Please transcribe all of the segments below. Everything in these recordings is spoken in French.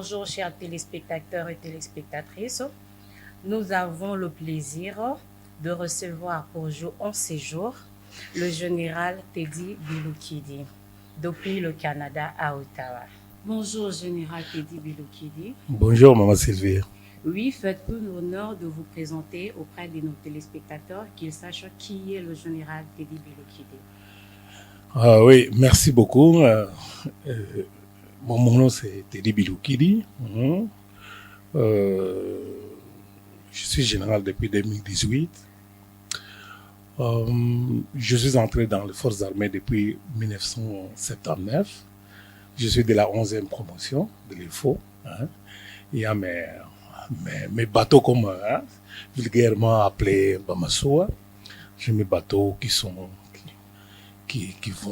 Bonjour chers téléspectateurs et téléspectatrices. Nous avons le plaisir de recevoir pour en séjour le général Teddy Bilukidi depuis le Canada à Ottawa. Bonjour général Teddy Bilukidi. Bonjour maman Sylvie. Oui, faites-nous l'honneur de vous présenter auprès de nos téléspectateurs, qu'ils sachent qui est le général Teddy Bilukidi. Oui, merci beaucoup. Mon nom c'est Teddy Bilukidi. Je suis général depuis 2018. Je suis entré dans les forces armées depuis 1979. Je suis de la 11e promotion de l'IFO. Il y a mes bateaux comme vulgairement appelés Bamasoa. J'ai mes bateaux qui vont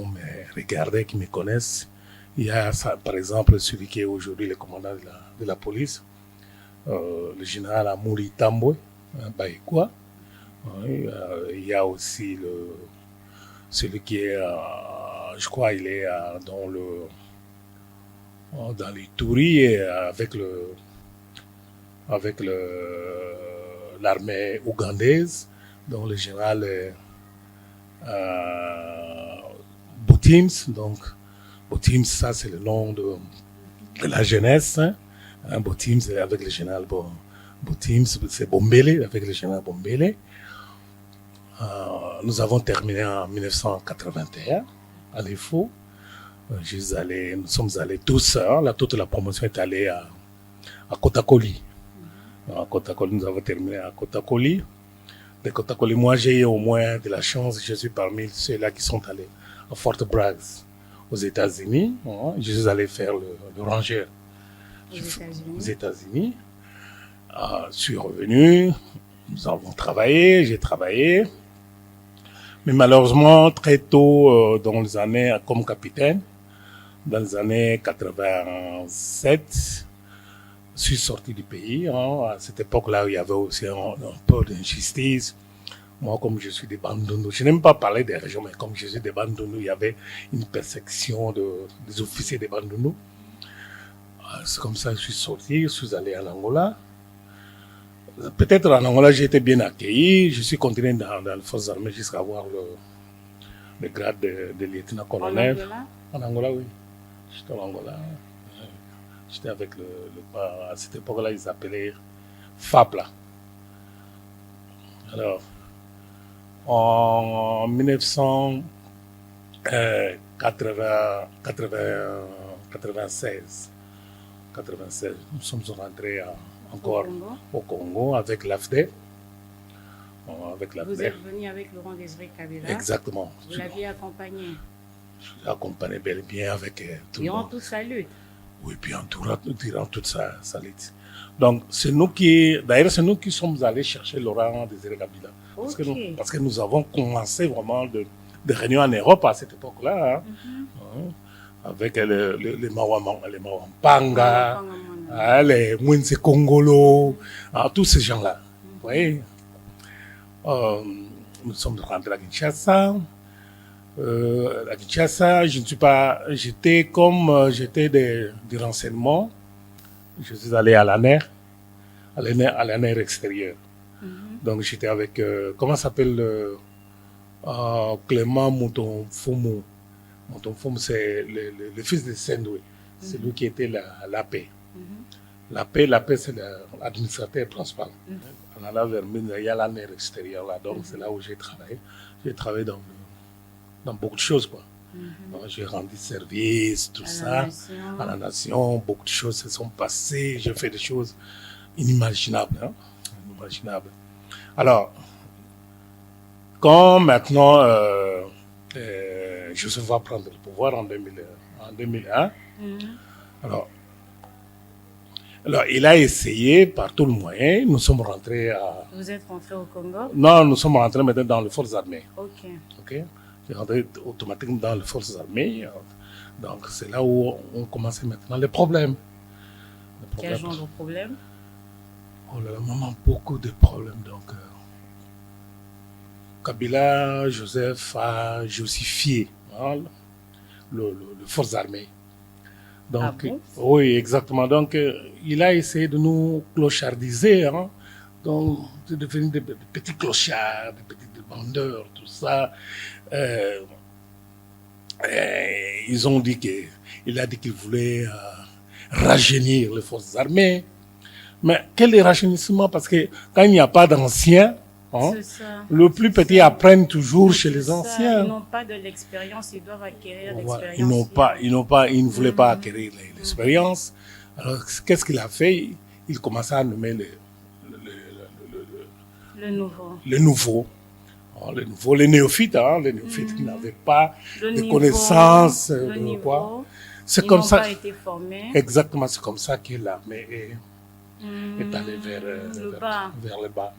me regarder, qui me connaissent. Il y a par exemple celui qui est aujourd'hui le commandant de la police, le général Amouri Tambwe, Baïkwa. Il y a aussi celui qui est, je crois, il est dans les Touris avec l'armée ougandaise, donc le général Boutims. Donc Boutims, ça c'est le nom de la jeunesse. Boutims avec le général Boutims, c'est Bombele avec le général Bombele. Nous avons terminé en 1981 à l'IFO. Nous sommes allés tous, toute la promotion est allée à Kotakoli. À Kotakoli, nous avons terminé à Kotakoli. De Kotakoli, moi j'ai eu au moins de la chance, je suis parmi ceux-là qui sont allés à Fort Bragg aux États-Unis. Je suis allé faire le ranger aux États-Unis. Je suis revenu, nous avons travaillé, j'ai travaillé. Mais malheureusement, très tôt dans les années, comme capitaine, dans les années 87, je suis sorti du pays. À cette époque-là, il y avait aussi un peu d'injustice. Moi, comme je suis des Bandundu, je n'aime pas parler des régions, mais comme je suis des Bandundu, il y avait une persécution des officiers des Bandundu. C'est comme ça que je suis sorti, je suis allé en Angola. Peut-être en Angola, j'ai été bien accueilli. Je suis continué dans les forces armées jusqu'à avoir le grade de lieutenant-colonel. En Angola, oui. J'étais en Angola. J'étais avec à cette époque-là, ils appelaient FAPLA. Alors, en 1996, nous sommes rentrés encore au Congo avec l'AFD. Vous êtes venu avec Laurent Désiré Kabila. Exactement. Vous l'aviez accompagné. Je l'ai accompagné bel et bien avec tout le monde. Durant toute sa lutte. Oui, puis durant toute sa lutte. Donc, c'est nous qui sommes allés chercher Laurent Désiré Kabila. Parce que nous avons commencé vraiment de réunions en Europe à cette époque-là. Avec les Mawampanga, les Mwense Kongolo, tous ces gens-là. Vous voyez, nous sommes rentrés à Kinshasa. À Kinshasa, j'étais du renseignement. Je suis allé à l'ANER extérieure. Donc j'étais avec, comment s'appelle, Clément Moutonfoumou. Moutonfoumou, c'est le fils de Sendoué. C'est lui qui était la paix. La paix, c'est l'administrateur principal. On allait vers Mine, il y a l'ANER extérieure là, donc c'est là où j'ai travaillé. J'ai travaillé dans beaucoup de choses, quoi. Donc, j'ai rendu service, tout ça, à la nation. Beaucoup de choses se sont passées. J'ai fait des choses inimaginables. Inimaginables. Alors, quand maintenant, Joseph va prendre le pouvoir en 2001, alors, il a essayé par tout le moyen. Nous sommes rentrés à... Vous êtes rentré au Congo? Non, nous sommes rentrés maintenant dans les forces armées. Ok. J'ai rentré automatiquement dans les forces armées. Donc, c'est là où on commençait maintenant les problèmes. Quel genre de problème? Oh là là, maman, beaucoup de problèmes. Donc, Kabila, Joseph a justifié les forces armées Donc, bon? oui, exactement. Donc, il a essayé de nous clochardiser, hein. Donc, de devenir des petits clochards, des petits vendeurs, tout ça. Euh, ils ont dit il a dit qu'il voulait rajeunir les forces armées. Mais quel est rajeunissement? Parce que quand il n'y a pas d'anciens, hein, le plus petit apprennent toujours chez les anciens. Ils n'ont pas de l'expérience, ils doivent acquérir l'expérience. Ils ne voulaient pas acquérir l'expérience. Alors, qu'est-ce qu'il a fait? Il commençait à nommer les nouveaux, les néophytes, hein, les néophytes qui n'avaient pas de connaissances de quoi. C'est comme ça. Pas été formés. Exactement, c'est comme ça que l'armée est allée vers le bas.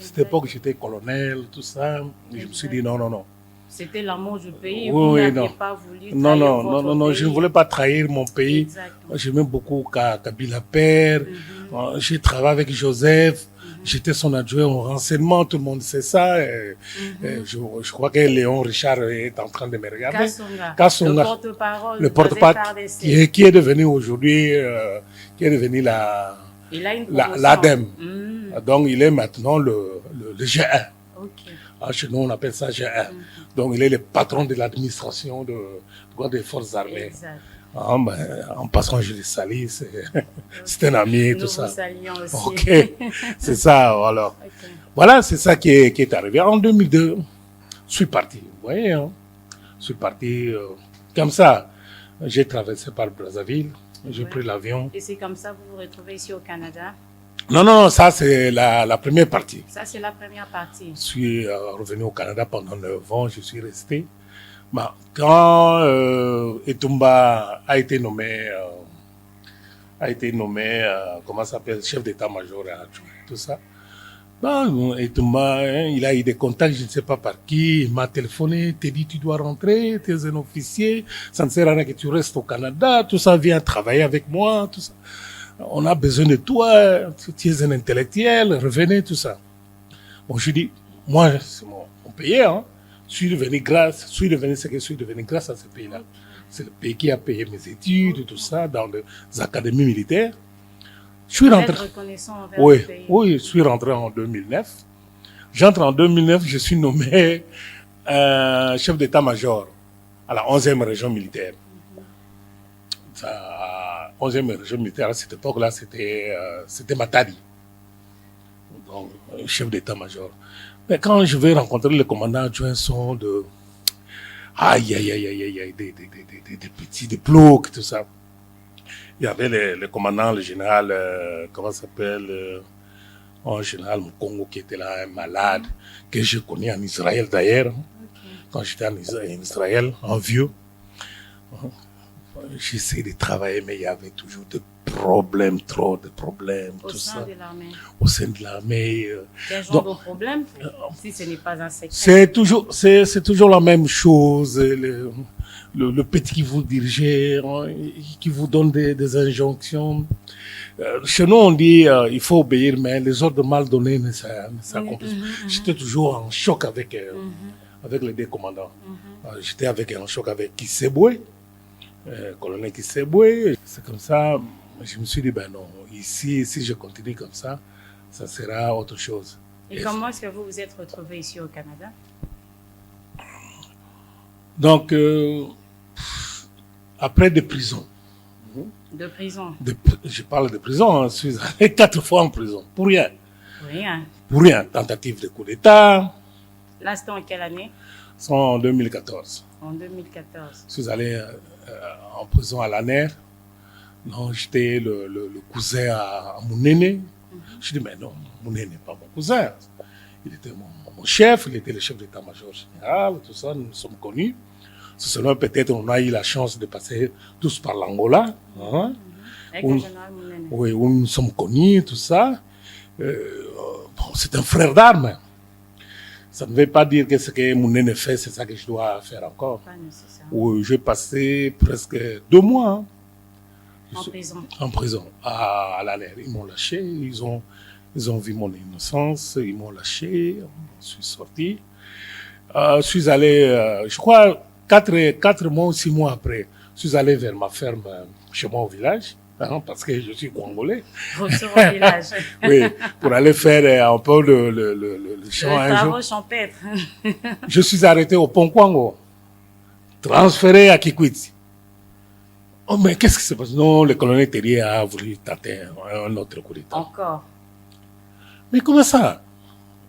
Cette époque, j'étais colonel, tout ça. Et je me suis dit non. C'était l'amour du pays. Oui, vous n'aviez pas voulu trahir non, je ne voulais pas trahir mon pays. Exactement. J'aimais beaucoup Kabila Père. J'ai travaillé avec Joseph. J'étais son adjoint au renseignement, tout le monde sait ça. Je crois que Léon Richard est en train de me regarder. Kassonga, le porte-parole qui est devenu aujourd'hui, qui est devenu l'ADEME. Donc il est maintenant le G1. Okay. Chez nous on appelle ça G1. Donc il est le patron de l'administration des forces armées. Exact. En passant, je les salue, c'est un ami, tout ça. Nous vous saluons aussi. Ok, c'est ça, alors. Okay. Voilà, c'est ça qui est arrivé. En 2002, je suis parti, vous voyez, hein. Je suis parti comme ça. J'ai traversé par Brazzaville, j'ai pris l'avion. Et c'est comme ça que vous vous retrouvez ici au Canada? Non, ça c'est la première partie. Ça c'est la première partie. Je suis revenu au Canada pendant 9 ans, je suis resté. Quand Etumba a été nommé, comment ça s'appelle, chef d'état-major adjoint, tout ça. Etumba, il a eu des contacts, je ne sais pas par qui, il m'a téléphoné, t'a dit tu dois rentrer, tu es un officier, ça ne sert à rien que tu restes au Canada, tout ça, viens travailler avec moi, tout ça. On a besoin de toi, tu es un intellectuel, revenez, tout ça. Bon, je dis, moi, c'est mon pays, hein. Je suis devenu ce que je suis devenu grâce à ce pays-là. C'est le pays qui a payé mes études, tout ça, dans les académies militaires. Je suis rentré. Oui, je suis rentré en 2009. J'entre en 2009, je suis nommé chef d'état-major à la 11e région militaire. La 11e région militaire, à cette époque-là, c'était Matadi. Donc, chef d'état-major. Mais quand je vais rencontrer le commandant adjoint, sont de des petits, des blocs, tout ça. Il y avait le commandant, le général, comment ça s'appelle, un général Mkongo qui était là, un malade, que je connais en Israël d'ailleurs. Quand j'étais en Israël, en vieux. J'essayais de travailler, mais il y avait toujours trop de problèmes, tout ça. Au sein de l'armée. Quel genre de problème, si ce n'est pas un secret? C'est toujours la même chose. Le petit qui vous dirige, qui vous donne des injonctions. Chez nous, on dit il faut obéir, mais les ordres mal donnés ne s'accomplissent pas. J'étais toujours en choc avec les deux commandants. J'étais en choc avec Kisseboué. Colonel Kisseboué, c'est comme ça, je me suis dit, ben non, ici, si je continue comme ça sera autre chose. Et comment est-ce que vous vous êtes retrouvé ici au Canada? Donc, après des prisons. De prison? Je parle de prison, je suis allé 4 fois en prison, pour rien. Pour rien, tentative de coup d'État. Là, c'était en quelle année? C'est en 2014. En 2014. Je suis allé en prison à Laner. Non, j'étais le cousin à Mounene. Je dis, mais non, Mounene n'est pas mon cousin. Il était mon chef, il était le chef d'état-major général, tout ça, nous sommes connus. C'est seulement peut-être on a eu la chance de passer tous par l'Angola. Hein, où nous sommes connus, tout ça. C'est un frère d'armes. Ça ne veut pas dire que ce que Mounene fait, c'est ça que je dois faire encore. Oui, j'ai passé presque 2 mois. Hein. En prison, à l'ANER. Ils m'ont lâché, ils ont vu mon innocence, ils m'ont lâché, je suis sorti. Je suis allé, je crois, 4 mois ou 6 mois après, je suis allé vers ma ferme chez moi au village, hein, parce que je suis congolais. Retour au village. Oui, pour aller faire un peu le champ un travaux jour. champêtres. Je suis arrêté au Pont Kwango, transféré à Kikwit. Oh, mais qu'est-ce qui se passe? Non, le colonel Terrier a voulu tenter un autre coup d'État. Encore. Mais comment ça?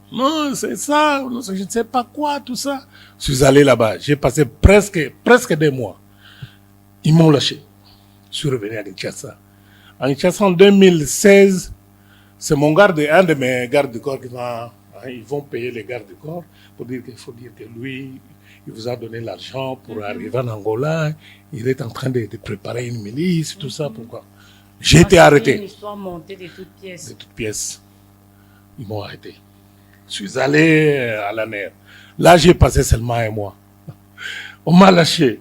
Non, c'est ça, je ne sais pas quoi, tout ça. Je suis allé là-bas, j'ai passé presque 2 mois. Ils m'ont lâché. Je suis revenu à Kinshasa. À Kinshasa, en 2016, c'est un de mes gardes du corps qui m'a... Ils vont payer les gardes du corps pour dire qu'il faut dire que lui, il vous a donné l'argent pour arriver en Angola. Il est en train de préparer une milice, tout ça. Pourquoi? J'ai été arrêté. Une histoire montée de toutes pièces. De toutes pièces. Ils m'ont arrêté. Je suis allé à la mer. Là, j'ai passé seulement 1 mois. On m'a lâché.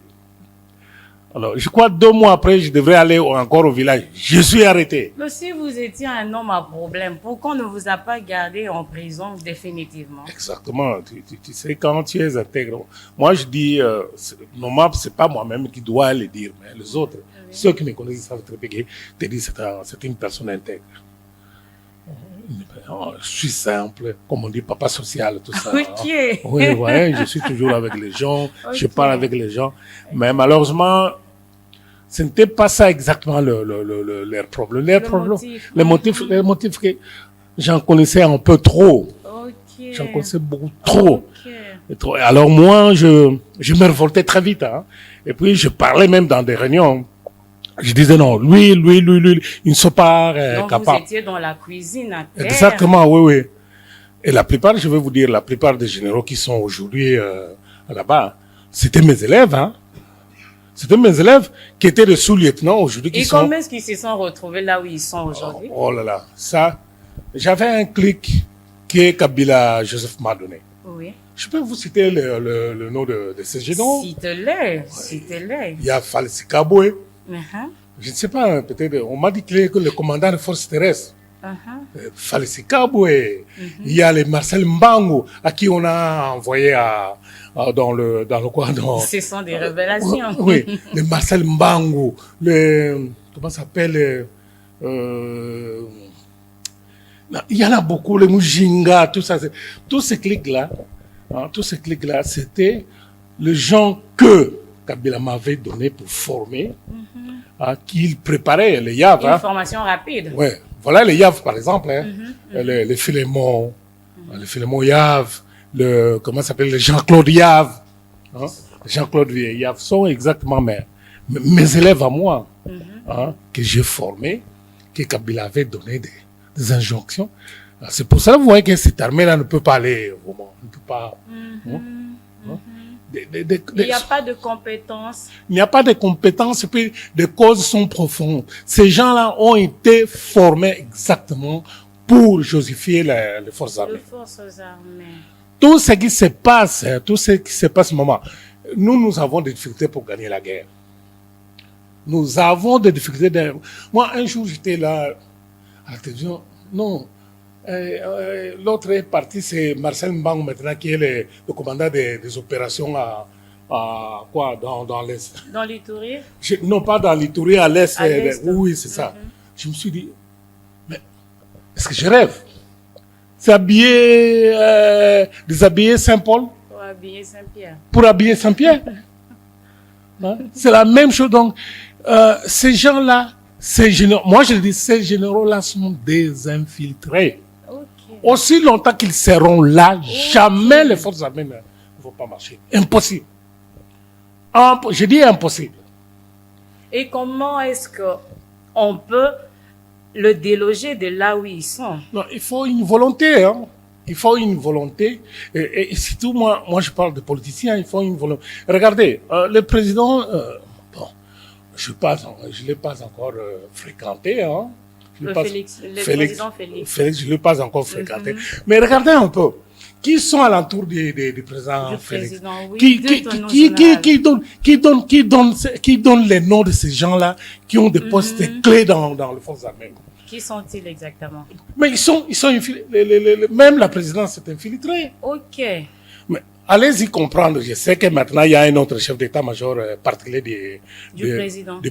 Alors, je crois 2 mois après, je devrais aller encore au village. Je suis arrêté. Mais si vous étiez un homme à problème, pourquoi on ne vous a pas gardé en prison définitivement? Exactement. Tu sais, quand tu es intègre. Moi, je dis, normalement, c'est pas moi-même qui dois le dire, mais les autres, ceux qui me connaissent, savent très bien, te disent c'est une personne intègre. Je suis simple, comme on dit, papa social, tout ça. Ok. Oui, ouais, je suis toujours avec les gens, je parle avec les gens. Mais malheureusement, ce n'était pas ça exactement leur problème. Les motifs que j'en connaissais un peu trop. Ok. J'en connaissais beaucoup trop. Ok. Alors moi, je me révoltais très vite. Hein. Et puis, je parlais même dans des réunions. Je disais non, lui, ils ne sont pas capables. Vous étiez dans la cuisine à terre. Exactement, oui. Et la plupart, je vais vous dire, la plupart des généraux qui sont aujourd'hui là-bas, c'était mes élèves. Hein. C'était mes élèves qui étaient des sous-lieutenants aujourd'hui. Et combien est-ce qu'ils se sont retrouvés là où ils sont aujourd'hui? Oh là là, ça, j'avais un clic que Kabila Joseph m'a donné. Oui. Je peux vous citer le nom de ces généraux? S'il te plaît. Il y a Falsi Kaboué. Uh-huh. Je ne sais pas, peut-être, on m'a dit qu'il est le commandant des forces terrestres. Falsi Kaboué. Il y a les Marcel Mbango, à qui on a envoyé dans le quoi, Ce sont des révélations. Oui, les Marcel Mbango, comment ça s'appelle, il y en a beaucoup, les Mujinga, tout ça, tous ces clics-là, c'était les gens que Kabila m'avait donné pour former, qu'il préparait, les YAV. Une formation rapide. Oui, voilà les YAV par exemple, les Philémon, le Philémon YAV, comment ça s'appelle, le Jean-Claude YAV. Hein? Jean-Claude YAV sont exactement mes élèves à moi, que j'ai formés, que Kabila avait donné des injonctions. C'est pour ça que vous voyez que cette armée-là ne peut pas aller, vraiment, ne peut pas. Il n'y a pas de compétences. Il n'y a pas de compétences et puis les causes sont profondes. Ces gens-là ont été formés exactement pour justifier les forces armées. Tout ce qui se passe, moment, nous avons des difficultés pour gagner la guerre. Nous avons des difficultés. Moi, un jour, j'étais là à la télévision. Non. L'autre est parti, c'est Marcel Mbango maintenant, qui est le commandant des opérations dans l'Est. Dans l'Itourie? Non, pas dans l'Itourie, à l'Est. Oui, c'est ça. Je me suis dit, mais est-ce que je rêve? Déshabiller Saint-Paul? Pour habiller Saint-Pierre. Pour habiller Saint-Pierre. Hein? C'est la même chose. Donc, ces gens-là, moi je dis, ces généraux-là sont des infiltrés. Aussi longtemps qu'ils seront là, jamais les forces armées ne vont pas marcher. Impossible. Je dis impossible. Et comment est-ce qu'on peut le déloger de là où ils sont? Non, il faut une volonté. Hein. Il faut une volonté. Et surtout, moi, je parle de politiciens, il faut une volonté. Regardez, le président, je ne l'ai pas encore fréquenté. Hein. Le président Félix. Je ne l'ai pas encore fréquenté. Mais regardez un peu. Qui sont alentour du président Félix? Qui donne les noms de ces gens-là qui ont des postes clés dans les forces armées? Qui sont-ils exactement? Mais ils sont infiltrés. Même la présidence est infiltrée. Ok. Mais allez-y comprendre. Je sais que maintenant, il y a un autre chef d'état-major particulier du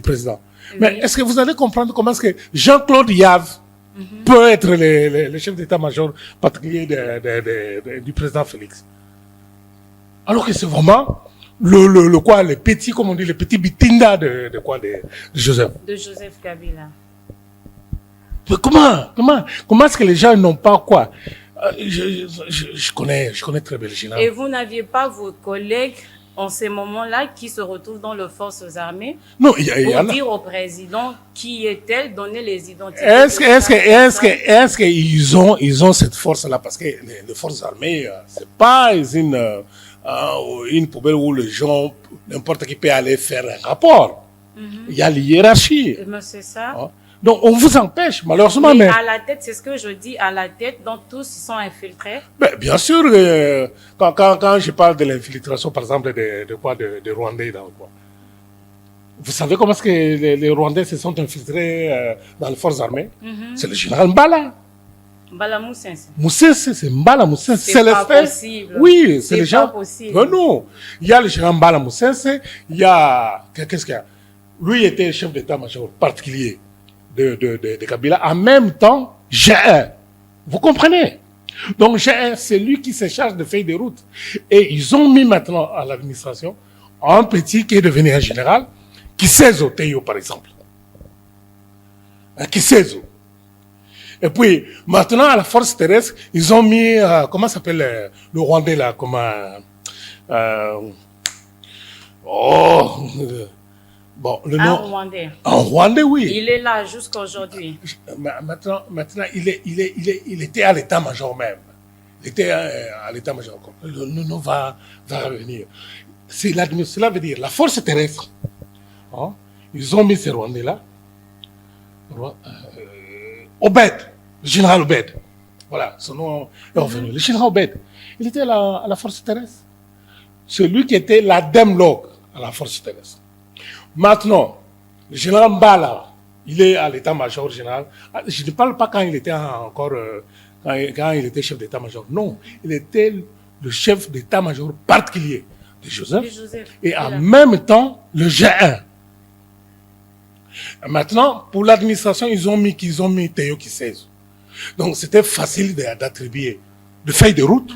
président. Oui. Mais est-ce que vous allez comprendre comment est-ce que Jean-Claude Yave peut être le chef d'état-major particulier du président Félix? Alors que c'est vraiment le petit, comme on dit, le petit bitinda de Joseph. De Joseph Kabila. Mais comment est-ce que les gens n'ont pas quoi? Je connais très bien le général. Et vous n'aviez pas vos collègues en ces moments-là qui se retrouvent dans les forces armées? Non, pour dire au président qui est-elle, donner les identités. Est-ce qu'ils ont cette force-là? Parce que les forces armées, c'est pas une poubelle où les gens, n'importe qui peut aller faire un rapport. Il y a l'hiérarchie. Mais c'est ça. Hein? Donc, on vous empêche, malheureusement. Mais à la tête, c'est ce que je dis, à la tête, donc tous ils sont infiltrés. Ben, bien sûr, quand je parle de l'infiltration, par exemple, de Rwandais, dans quoi. Vous savez comment est-ce que les Rwandais se sont infiltrés dans les forces armées? C'est le général Mbala. Mbala Moussense. Moussense, c'est Mbala Moussense. C'est pas possible. Oui, c'est le pas possible. Non, il y a le général Mbala Moussense, il y a... Qu'est-ce qu'il y a? Lui était chef d'état-major particulier de Kabila. En même temps, G1. Vous comprenez? Donc G1, c'est lui qui se charge de faire des routes. Et ils ont mis maintenant à l'administration un petit qui est devenu un général, qui sait au Théo, par exemple. Qui sait. Et puis, maintenant, à la force terrestre, ils ont mis, comment s'appelle le Rwandais, là, bon, le nom. Rwandais. En Rwandais, oui. Il est là jusqu'à aujourd'hui. Maintenant, il était à l'état-major même. Il était à l'état-major. Le nom va revenir. Cela veut dire, la force terrestre, hein, ils ont mis ces Rwandais-là, Obed, le général Obed. Voilà, son nom est revenu. Le général Obed, il était à la force terrestre. Celui qui était l'ademlogue à la force terrestre. Maintenant, le général Mbala, il est à l'état-major général. Je ne parle pas quand il était encore, quand il était chef d'état-major. Non, il était le chef d'état-major particulier de Joseph. Et en même temps, le G1. Maintenant, pour l'administration, ils ont mis Théo qui sait. Donc, c'était facile d'attribuer, de faire des routes.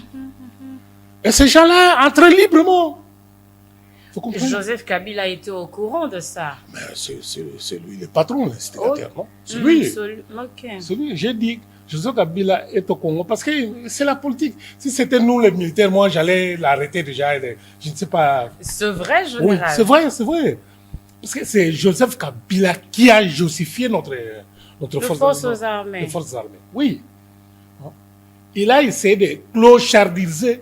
Et ces gens-là entrent librement. Joseph Kabila était au courant de ça. Mais c'est lui le patron, l'instigateur, non? C'est lui. C'est lui. J'ai dit, Joseph Kabila est au Congo parce que c'est la politique. Si c'était nous les militaires, moi j'allais l'arrêter déjà. Je ne sais pas. C'est vrai, général. Oui, c'est vrai. Parce que c'est Joseph Kabila qui a justifié notre force armées. Les forces armées. Oui. Il a essayé de clochardiser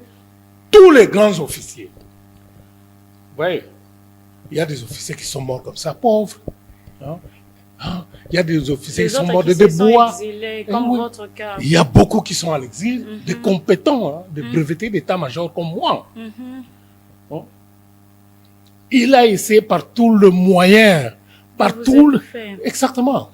tous les grands officiers. Oui. Il y a des officiers qui sont morts comme ça, pauvres. Il y a des officiers qui sont morts de débois. Comme votre cas. Il y a beaucoup qui sont à l'exil, des compétents, des brevetés d'état-major comme moi. Il a essayé par tout le moyen, Exactement.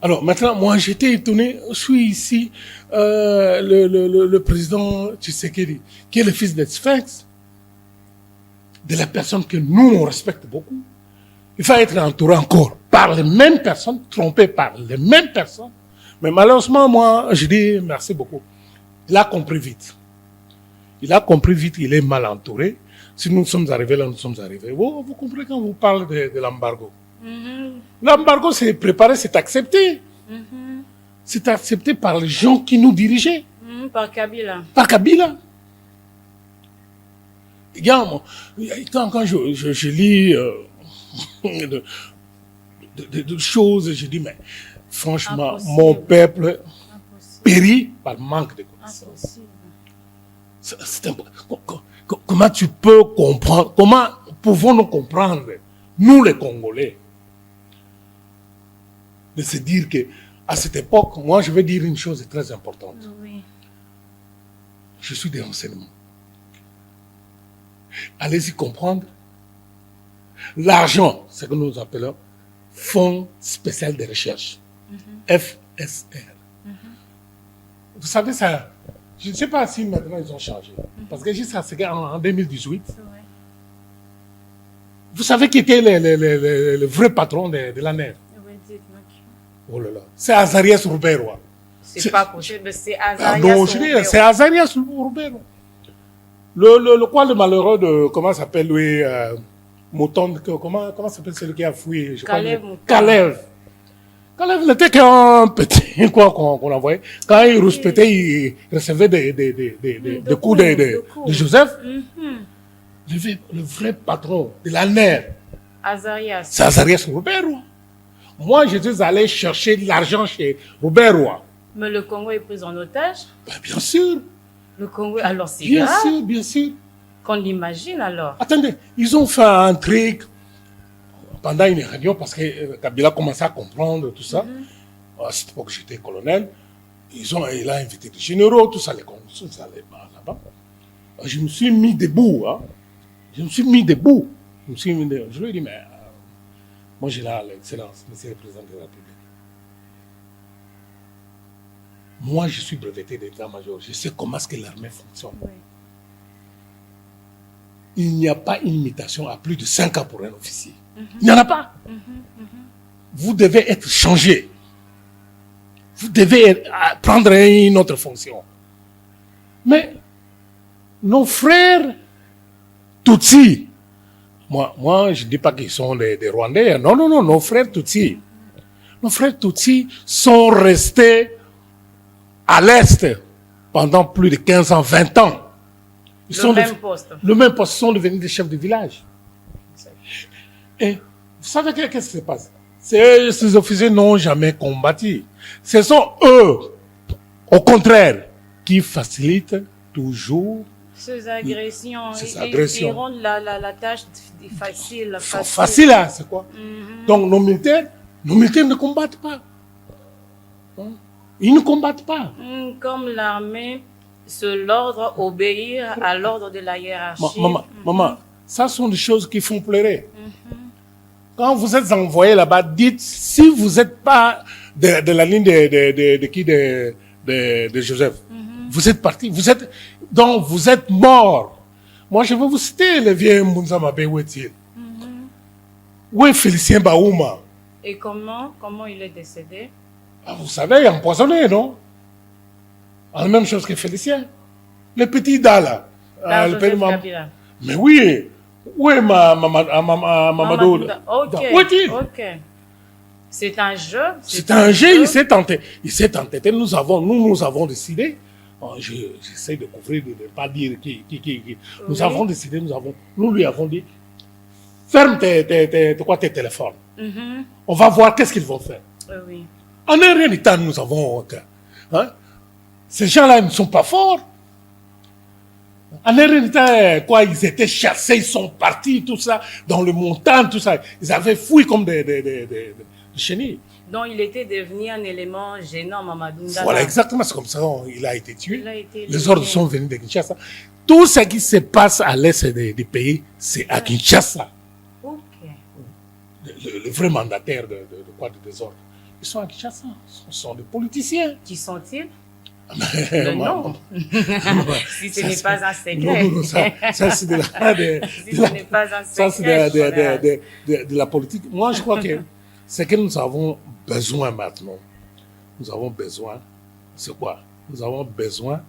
Alors maintenant, moi j'étais étonné, je suis ici, le président Tshisekedi, qui est le fils de Sphinx, de la personne que nous on respecte beaucoup. Il faut être entouré encore par les mêmes personnes, trompé par les mêmes personnes. Mais malheureusement, moi, je dis merci beaucoup. Il a compris vite. Il est mal entouré. Si nous sommes arrivés là, nous sommes arrivés. Vous comprenez quand vous parlez de l'embargo. L'embargo, c'est préparé, c'est accepté. C'est accepté par les gens qui nous dirigeaient. Par Kabila. Par Kabila. Regarde, quand je lis de choses, je dis, mais franchement, mon peuple périt par manque de connaissances. Comment tu peux comprendre, comment pouvons-nous comprendre, nous les Congolais, de se dire que à cette époque, moi je vais dire une chose très importante. Oui. Je suis des renseignements. Allez-y comprendre. L'argent, c'est ce que nous appelons Fonds spécial de recherche, FSR. Vous savez ça, Je ne sais pas si maintenant ils ont changé. Parce que juste en 2018, vous savez qui était le vrai patron de l'ANER? Oh là là. C'est Azarias Roubeiro. C'est pas possible, c'est Ah Azarias. non, je dis, c'est Azarias Roubeiro. Le malheureux de, comment s'appelle lui, Mouton, comment s'appelle celui qui a fouillé? Kalev. Kalev n'était qu'un petit quoi qu'on envoyait. Quand il rouspétait, il recevait des coups de Joseph. Le vrai patron de l'ANER, Azarias. c'est Azarias Roubeiro. Moi, je suis allé chercher de l'argent chez Roubeiro. Mais le Congo est pris en otage? Ben, bien sûr. Le Congo, alors c'est Bien grave. sûr, bien sûr. Qu'on l'imagine alors. Attendez, ils ont fait un truc pendant une réunion parce que Kabila commençait à comprendre tout ça. À cette époque, j'étais colonel. Il a invité des généraux, tout ça, les consul, ça allait là-bas. Je me suis mis debout. Hein. Je lui ai dit, mais moi j'ai là l'excellence, monsieur le président de la République. Moi, je suis breveté d'état-major. Je sais comment est-ce que l'armée fonctionne. Oui. Il n'y a pas une mutation à plus de 5 ans pour un officier. Il n'y en a pas. Vous devez être changé. Vous devez prendre une autre fonction. Mais nos frères Tutsis, moi je ne dis pas qu'ils sont des Rwandais. Non, nos frères Tutsis. Nos frères Tutsis sont restés à l'Est pendant plus de 15 ans, 20 ans. Le même poste. Le même poste, sont devenus des chefs de village. Et vous savez qu'est-ce qui se passe? Ces officiers n'ont jamais combattu. Ce sont eux, au contraire, qui facilitent toujours ces agressions. Ils rendent la tâche facile. Facile, hein, c'est quoi? Donc nos militaires ne combattent pas. Ils ne combattent pas. Comme l'armée, l'ordre, obéir à l'ordre de la hiérarchie. Maman, ça sont des choses qui font pleurer. Quand vous êtes envoyé là-bas, dites, si vous n'êtes pas de la ligne de Joseph, vous êtes parti, vous êtes mort. Moi, je vais vous citer le vieux Mounza Mabé Ouetil. Où est Félicien Baouma? Et comment il est décédé? Ah, vous savez, empoisonné, non? La même chose que Félicien. Le petit Dala. Mais oui. Où est Mamadou? Ok. C'est un jeu. C'est un jeu, il s'est entêté. Nous avons décidé. J'essaie de couvrir, de ne pas dire qui. Nous avons décidé, nous lui avons dit, ferme tes téléphones. On va voir qu'est-ce qu'ils vont faire. Oui. En un rien de temps, nous avons... Hein? Ces gens-là ne sont pas forts. En un rien de temps, quoi, ils étaient chassés, ils sont partis, tout ça, dans le montagne, tout ça. Ils avaient fouillé comme des chenilles. Donc, il était devenu un élément gênant, Mamadou Ndala. Voilà, exactement, c'est comme ça qu'il a été tué. Les ordres sont venus de Kinshasa. Tout ce qui se passe à l'est du pays, c'est à Kinshasa. Ok. Le vrai mandataire de désordre. Ils sont à Kinshasa. Ce sont des politiciens. Qui sont-ils? Non. Si ce n'est pas un secret. Non, ça c'est de la politique. Moi, je crois que ce que nous avons besoin maintenant, c'est quoi? Nous avons besoin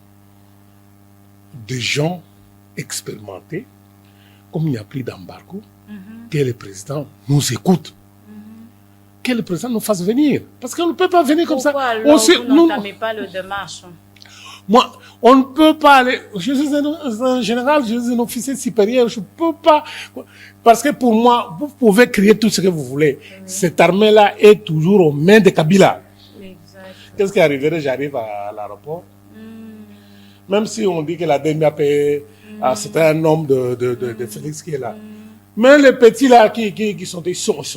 de gens expérimentés, comme il n'y a plus d'embargo, que le président nous écoute. Que le président nous fasse venir. Parce qu'on ne peut pas venir comme ça. Pourquoi vous n'entamez pas le démarche? Moi, on ne peut pas aller... Je suis un général, je suis un officier supérieur, je ne peux pas... Parce que pour moi, vous pouvez créer tout ce que vous voulez. Cette armée-là est toujours aux mains de Kabila. Exact. Qu'est-ce qui arriverait? J'arrive à l'aéroport. Même si on dit que la DMA paye, c'est un homme de Félix qui est là. Mais les petits là qui sont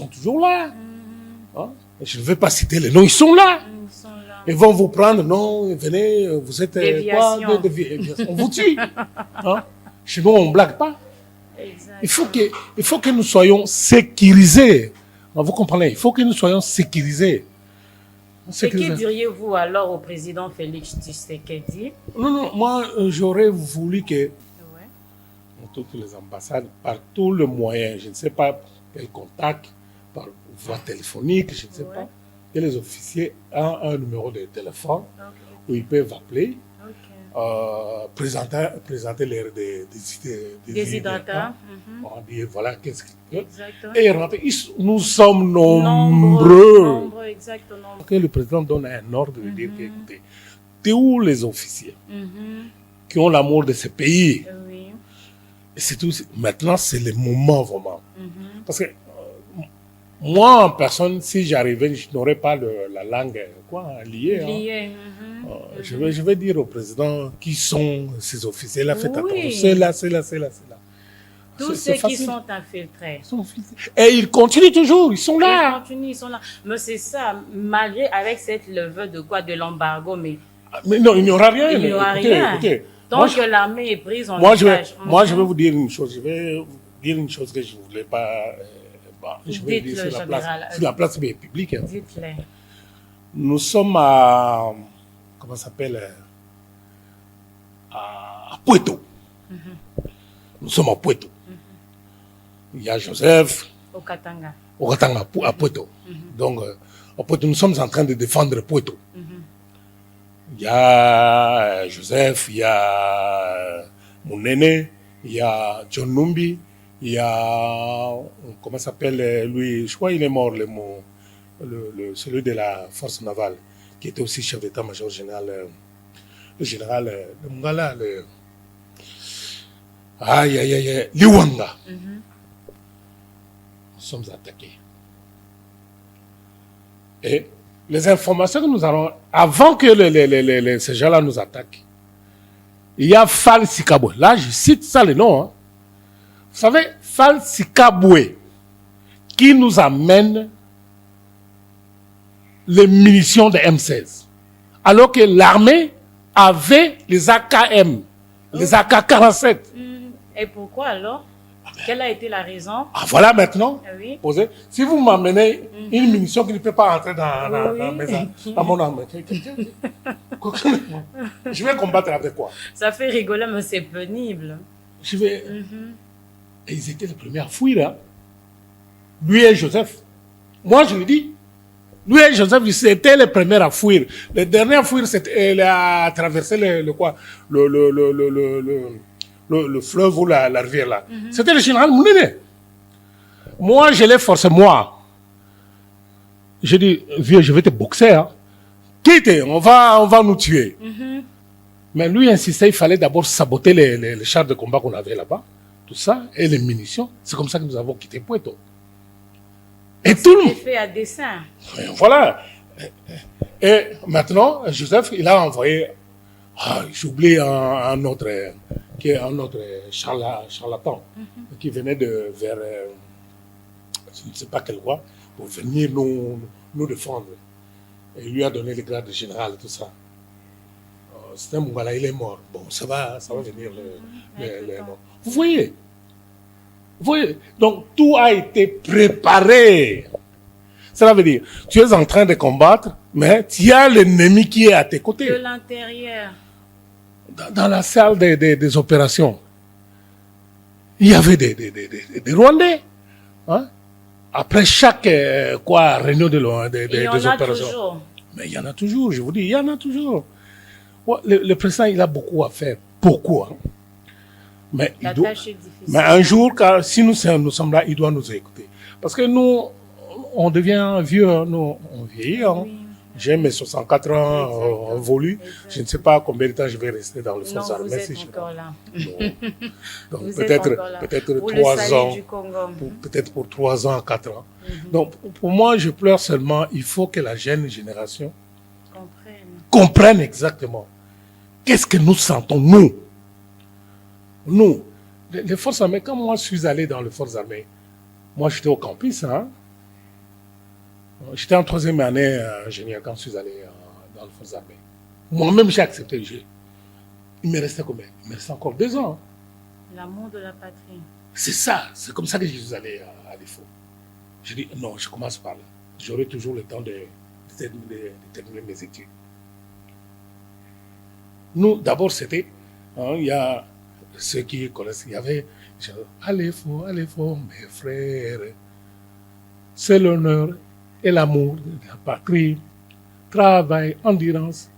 toujours là. Hein? Je ne vais pas citer les noms, ils sont là. Ils vont vous prendre, non, venez, vous êtes quoi? On vous tue. Hein? Chez nous, on ne blague pas. Il faut que nous soyons sécurisés. Vous comprenez? Il faut que nous soyons sécurisés. Et que diriez-vous alors au président Félix Tshisekedi? Non, moi, j'aurais voulu que toutes les ambassades, par tous les moyens, je ne sais pas quel contact, par voie téléphonique, je ne sais pas, que les officiers aient un numéro de téléphone où ils peuvent appeler, présenter leurs déshydratants, on dit voilà qu'est-ce qu'il faut. Et rentrer. Nous sommes nombreux. Exactement. Que le président donne un ordre de dire écoutez, t'es où les officiers qui ont l'amour de ce pays? Et c'est tout. Maintenant, c'est le moment vraiment. Parce que moi, en personne, si j'arrivais, je n'aurais pas la langue liée. Je vais dire au président qui sont ces officiers-là, faites attention. C'est là. Tous ceux qui sont infiltrés. Et ils continuent toujours, ils sont là. Ils sont là. Mais c'est ça, malgré avec cette levée de l'embargo, mais non, il n'y aura rien. Il n'y aura rien. Écoutez, tant que l'armée est prise en otage. Moi, je vais vous dire une chose. Je vais dire une chose que je ne voulais pas. Je vais dire sur la place publique. Dites-le. Nous sommes à. Comment ça s'appelle? À Puerto. Nous sommes à Puerto. Il y a Joseph. Au Katanga, à Puerto. Donc, à Puerto, nous sommes en train de défendre Puerto. Il y a Joseph, il y a Mounene, il y a John Numbi, il y a, comment s'appelle lui, je crois qu'il est mort, celui de la force navale, qui était aussi chef d'état-major général, le général, le Mungala, Liwanga. Nous sommes attaqués. Et les informations que nous avons, avant que ces gens-là nous attaquent, il y a Fall Sikabwe. Là, je cite ça le nom. Hein. Vous savez, Fall Sikabwe, qui nous amène les munitions de M16. Alors que l'armée avait les AKM, les AK-47. Et pourquoi alors? Quelle a été la raison? Voilà maintenant. Oui. Si vous m'amenez une munition qui ne peut pas entrer dans mon arme, je vais combattre avec quoi? Ça fait rigoler, mais c'est pénible. Et ils étaient les premiers à fuir. Hein. Lui et Joseph. Moi, je le dis. Lui et Joseph, c'était les premiers à fuir. Le dernier à fuir, il a traversé le fleuve ou la rivière là. C'était le général Mounene. Moi, je l'ai forcé, moi. J'ai dit, vieux, je vais te boxer. Hein. Quitte, on va nous tuer. Mais lui insistait, il fallait d'abord saboter les chars de combat qu'on avait là-bas. Tout ça, et les munitions. C'est comme ça que nous avons quitté Puerto. Et tout le monde. Fait à dessein. Voilà. Et maintenant, Joseph, il a envoyé. J'oublie un autre charlatan qui venait vers je ne sais pas quelle voie pour venir nous défendre. Et il lui a donné le grade de général et tout ça. C'était un Mungala, il est mort. Bon, ça va venir Vous voyez? Donc tout a été préparé. Cela veut dire, tu es en train de combattre, mais tu as l'ennemi qui est à tes côtés. De l'intérieur. Dans la salle des opérations, il y avait des Rwandais. Hein? Après chaque réunion des opérations. Toujours. Mais il y en a toujours, je vous dis, il y en a toujours. Ouais, le président, il a beaucoup à faire. Beaucoup. Hein? Mais un jour, si nous sommes là, il doit nous écouter. Parce que nous, on devient vieux, nous, on vieillit. Hein? Oui. J'ai mes 64 ans volus. Je ne sais pas combien de temps je vais rester dans les forces armées. Vous êtes encore là. Donc peut-être 3 ans. Peut-être pour 3 ans, 4 ans. Donc pour moi, je pleure seulement. Il faut que la jeune génération comprenne exactement qu'est-ce que nous sentons, nous. Les forces armées, quand moi je suis allé dans les forces armées, moi j'étais au campus, hein. J'étais en 3e année ingénieur quand je suis allé dans les forces armées. Moi-même, j'ai accepté le jeu. Il me restait combien? Il me restait encore 2 ans. L'amour de la patrie. C'est ça. C'est comme ça que je suis allé à l'IFO. Je dis, non, je commence par là. J'aurai toujours le temps terminer mes études. Nous, d'abord, c'était, il y a ceux qui connaissent, il y avait, allez fort, mes frères, c'est l'honneur et l'amour de la patrie, travail, endurance.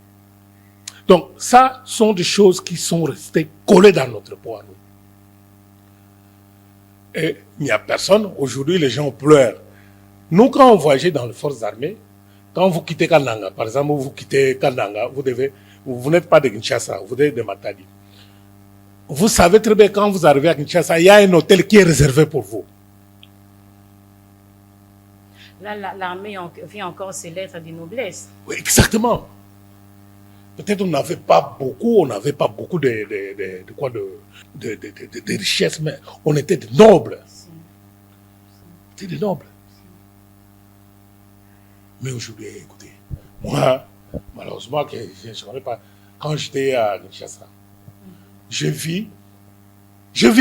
Donc, ça sont des choses qui sont restées collées dans notre peau à nous. Et il n'y a personne, aujourd'hui les gens pleurent. Nous, quand on voyageait dans les forces armées, quand vous quittez Kananga, par exemple, vous quittez Kananga, vous n'êtes pas de Kinshasa, vous êtes de Matadi. Vous savez très bien, quand vous arrivez à Kinshasa, il y a un hôtel qui est réservé pour vous. Là, l'armée vient encore ses lettres de noblesse. Oui, exactement. Peut-être on n'avait pas beaucoup de richesses, mais on était des nobles. C'était des nobles. Mais aujourd'hui, écoutez, moi, malheureusement, je ne connais pas. Quand j'étais à Kinshasa, je vis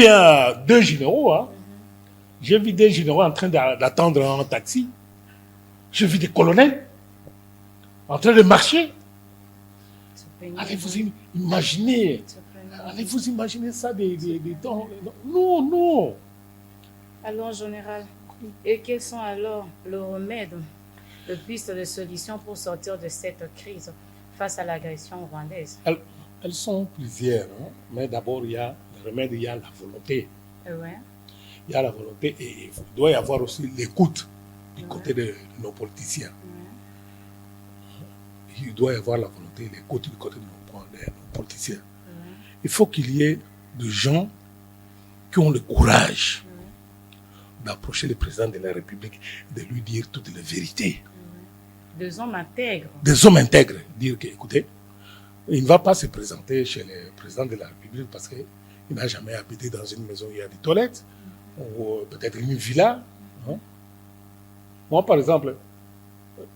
à deux généraux. Hein. Je vis deux généraux en train d'attendre un taxi. Je vis des colonels en train de marcher. Allez-vous imaginer ça des temps. Non. Alors, général, et quels sont alors le remède, le piste de solution pour sortir de cette crise face à l'agression rwandaise? Elles sont plusieurs, hein? Mais d'abord, il y a le remède, il y a la volonté. Ouais. Il y a la volonté et il doit y avoir aussi l'écoute du côté de nos politiciens. Il doit y avoir la volonté, l'écoute du côté de nos politiciens. Il faut qu'il y ait des gens qui ont le courage d'approcher le président de la République, de lui dire toutes les vérités. Des hommes intègres. Des hommes intègres. Dire que, écoutez, il ne va pas se présenter chez le président de la République parce qu'il n'a jamais habité dans une maison où il y a des toilettes, ou peut-être une villa. Hein. Moi, par exemple,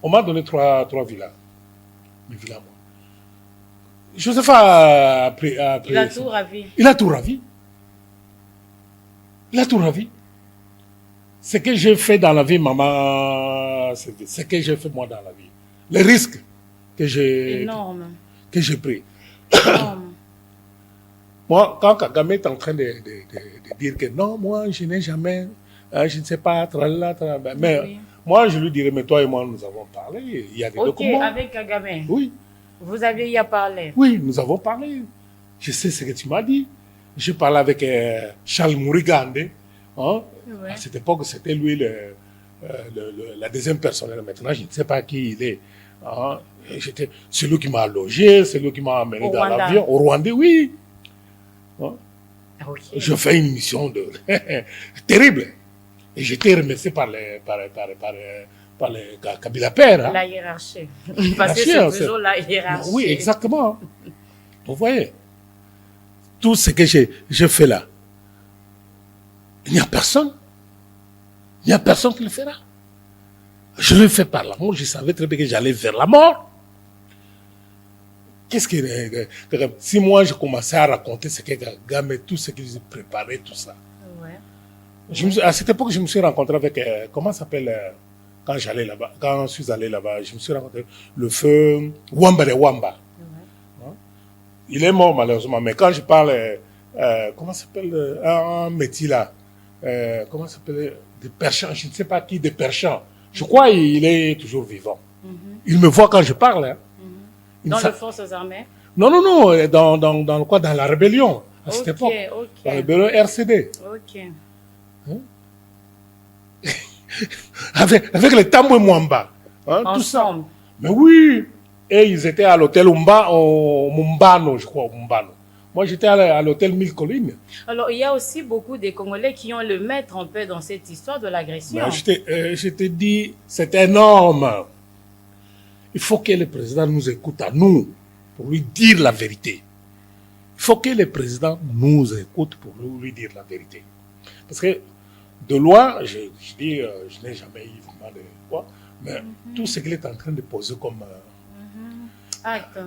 on m'a donné trois villas. Une villa, moi. Joseph a pris... Il a tout ravi. Il a tout ravi. Ce que j'ai fait dans la vie, maman, c'est ce que j'ai fait moi dans la vie. Les risques que j'ai pris. Énorme. Moi, quand Kagame est en train de dire que non, moi, je n'ai jamais, je ne sais pas, mais oui. Moi, je lui dirais, mais toi et moi, nous avons parlé. Il y a des documents. Ok, avec Kagame. Oui. Vous aviez y à parler. Oui, nous avons parlé. Je sais ce que tu m'as dit. Je parlais avec Charles Mourigande. Hein? Ouais. À cette époque, c'était lui la deuxième personne. Maintenant, je ne sais pas qui il est. Hein? C'était celui qui m'a logé, celui qui m'a amené dans l'avion. Au Rwanda, oui. Hein? Okay. Je fais une mission terrible. Et j'étais remercié par les Kabila Père. Hein? La hiérarchie. Parce que c'est toujours la hiérarchie. Oui, exactement. Vous voyez, tout ce que j'ai fait là, il n'y a personne. Il n'y a personne qui le fera. Je le fais par l'amour. Je savais très bien que j'allais vers la mort. Qu'est-ce que... Si moi, je commençais à raconter ce que Kagame, tout ce qu'ils préparaient, tout ça. Ouais. À cette époque, je me suis rencontré avec... comment ça s'appelle quand j'allais là-bas, quand je suis allé là-bas, je me suis rencontré le feu Wamba de Wamba. Ouais. Il est mort malheureusement, mais quand je parle... comment ça s'appelle un métier là comment ça s'appelle, des Perchants, je ne sais pas qui, des Perchants. Je crois qu'il est toujours vivant. Il me voit quand je parle. Hein. Dans les forces armées? Non, dans quoi? Dans la rébellion, à cette époque. Dans la rébellion RCD. Ok. Hein? avec les Tambwe Mwamba. Hein, tout ça. Mais oui. Et ils étaient à l'hôtel Mumbano, je crois, Mumbano. Moi, j'étais à l'hôtel 1000 Collines. Alors, il y a aussi beaucoup de Congolais qui ont le maître en paix dans cette histoire de l'agression. Je te dis, c'est énorme. Il faut que le président nous écoute à nous pour lui dire la vérité. Il faut que le président nous écoute pour lui dire la vérité. Parce que de loin, je dis, je n'ai jamais eu vraiment de quoi, mais tout ce qu'il est en train de poser comme... acte.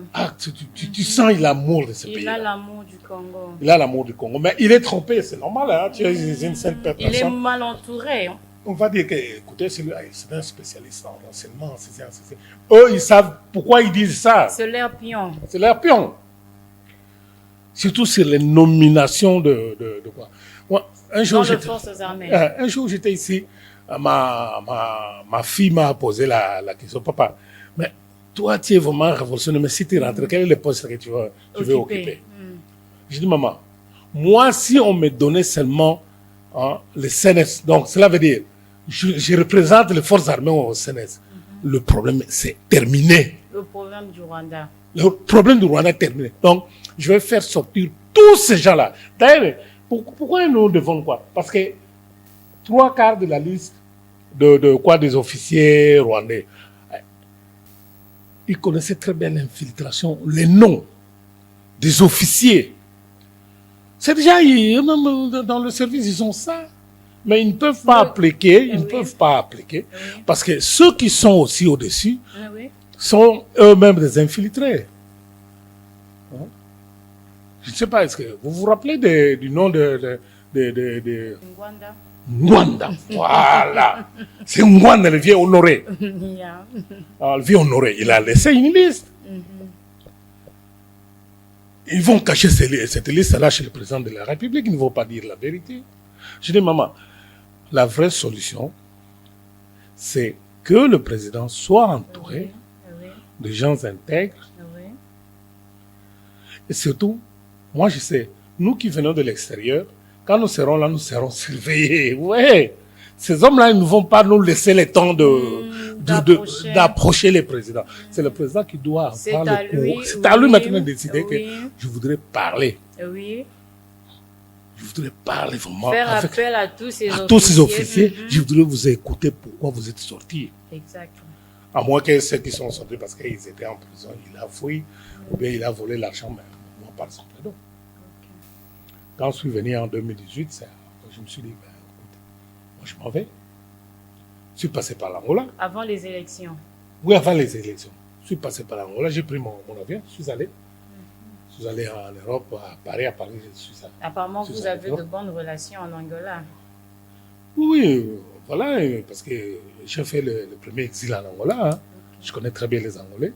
Tu sens l'amour de ce pays. Il a l'amour du Congo. Il a l'amour du Congo. Mais il est trompé, c'est normal. Hein? Tu es une seule personne. Il est mal entouré. On va dire que, écoutez, c'est un spécialiste en renseignement. Eux, ils savent pourquoi ils disent ça. C'est leur pion. C'est leur pion. Surtout sur les nominations de quoi. Moi, un jour, j'étais ici, ma fille m'a posé la question, papa, mais toi, tu es vraiment révolutionnaire, mais si tu rentres, quel est le poste que tu veux occuper? Je dis, maman, moi, si on me donnait seulement le CNS, donc cela veut dire, je représente les forces armées au CNS, le problème, c'est terminé. Le problème du Rwanda. Le problème du Rwanda est terminé. Donc, je vais faire sortir tous ces gens-là. D'ailleurs, pourquoi nous devons quoi? Parce que 3/4 de la liste des officiers rwandais, ils connaissaient très bien l'infiltration, les noms des officiers. C'est déjà, même dans le service, ils ont ça. Mais ils ne peuvent pas appliquer, parce que ceux qui sont aussi au-dessus sont eux-mêmes des infiltrés. Je ne sais pas, est-ce que vous vous rappelez du nom de Rwanda. Ngwanda, voilà. C'est Ngwanda, le vieux Honoré. Le vieux Honoré, il a laissé une liste. Ils vont cacher cette liste-là chez le président de la République, ils ne vont pas dire la vérité. Je dis, maman, la vraie solution, c'est que le président soit entouré de gens intègres. Et surtout, moi je sais, nous qui venons de l'extérieur, quand nous serons là, nous serons surveillés. Ouais. Ces hommes-là, ils ne vont pas nous laisser le temps d'approcher les présidents. C'est le président qui doit avoir le courage. C'est à lui maintenant de décider que je voudrais parler. Oui. Je voudrais parler vraiment. Faire appel à tous ces officiers. Je voudrais vous écouter pourquoi vous êtes sortis. Exactement. À moins que ceux qui sont sortis parce qu'ils étaient en prison, il a fui, ou bien il a volé l'argent, mais moi, par exemple. Donc, quand je suis venu en 2018, je me suis dit, ben, écoute, moi je m'en vais. Je suis passé par l'Angola. Avant les élections? Oui, avant les élections. Je suis passé par l'Angola, j'ai pris mon avion, je suis allé. Je suis allé en Europe, à Paris, je suis allé. Apparemment, vous avez de bonnes relations en Angola. Oui, voilà, parce que j'ai fait le premier exil en Angola. Hein. Je connais très bien les Angolais.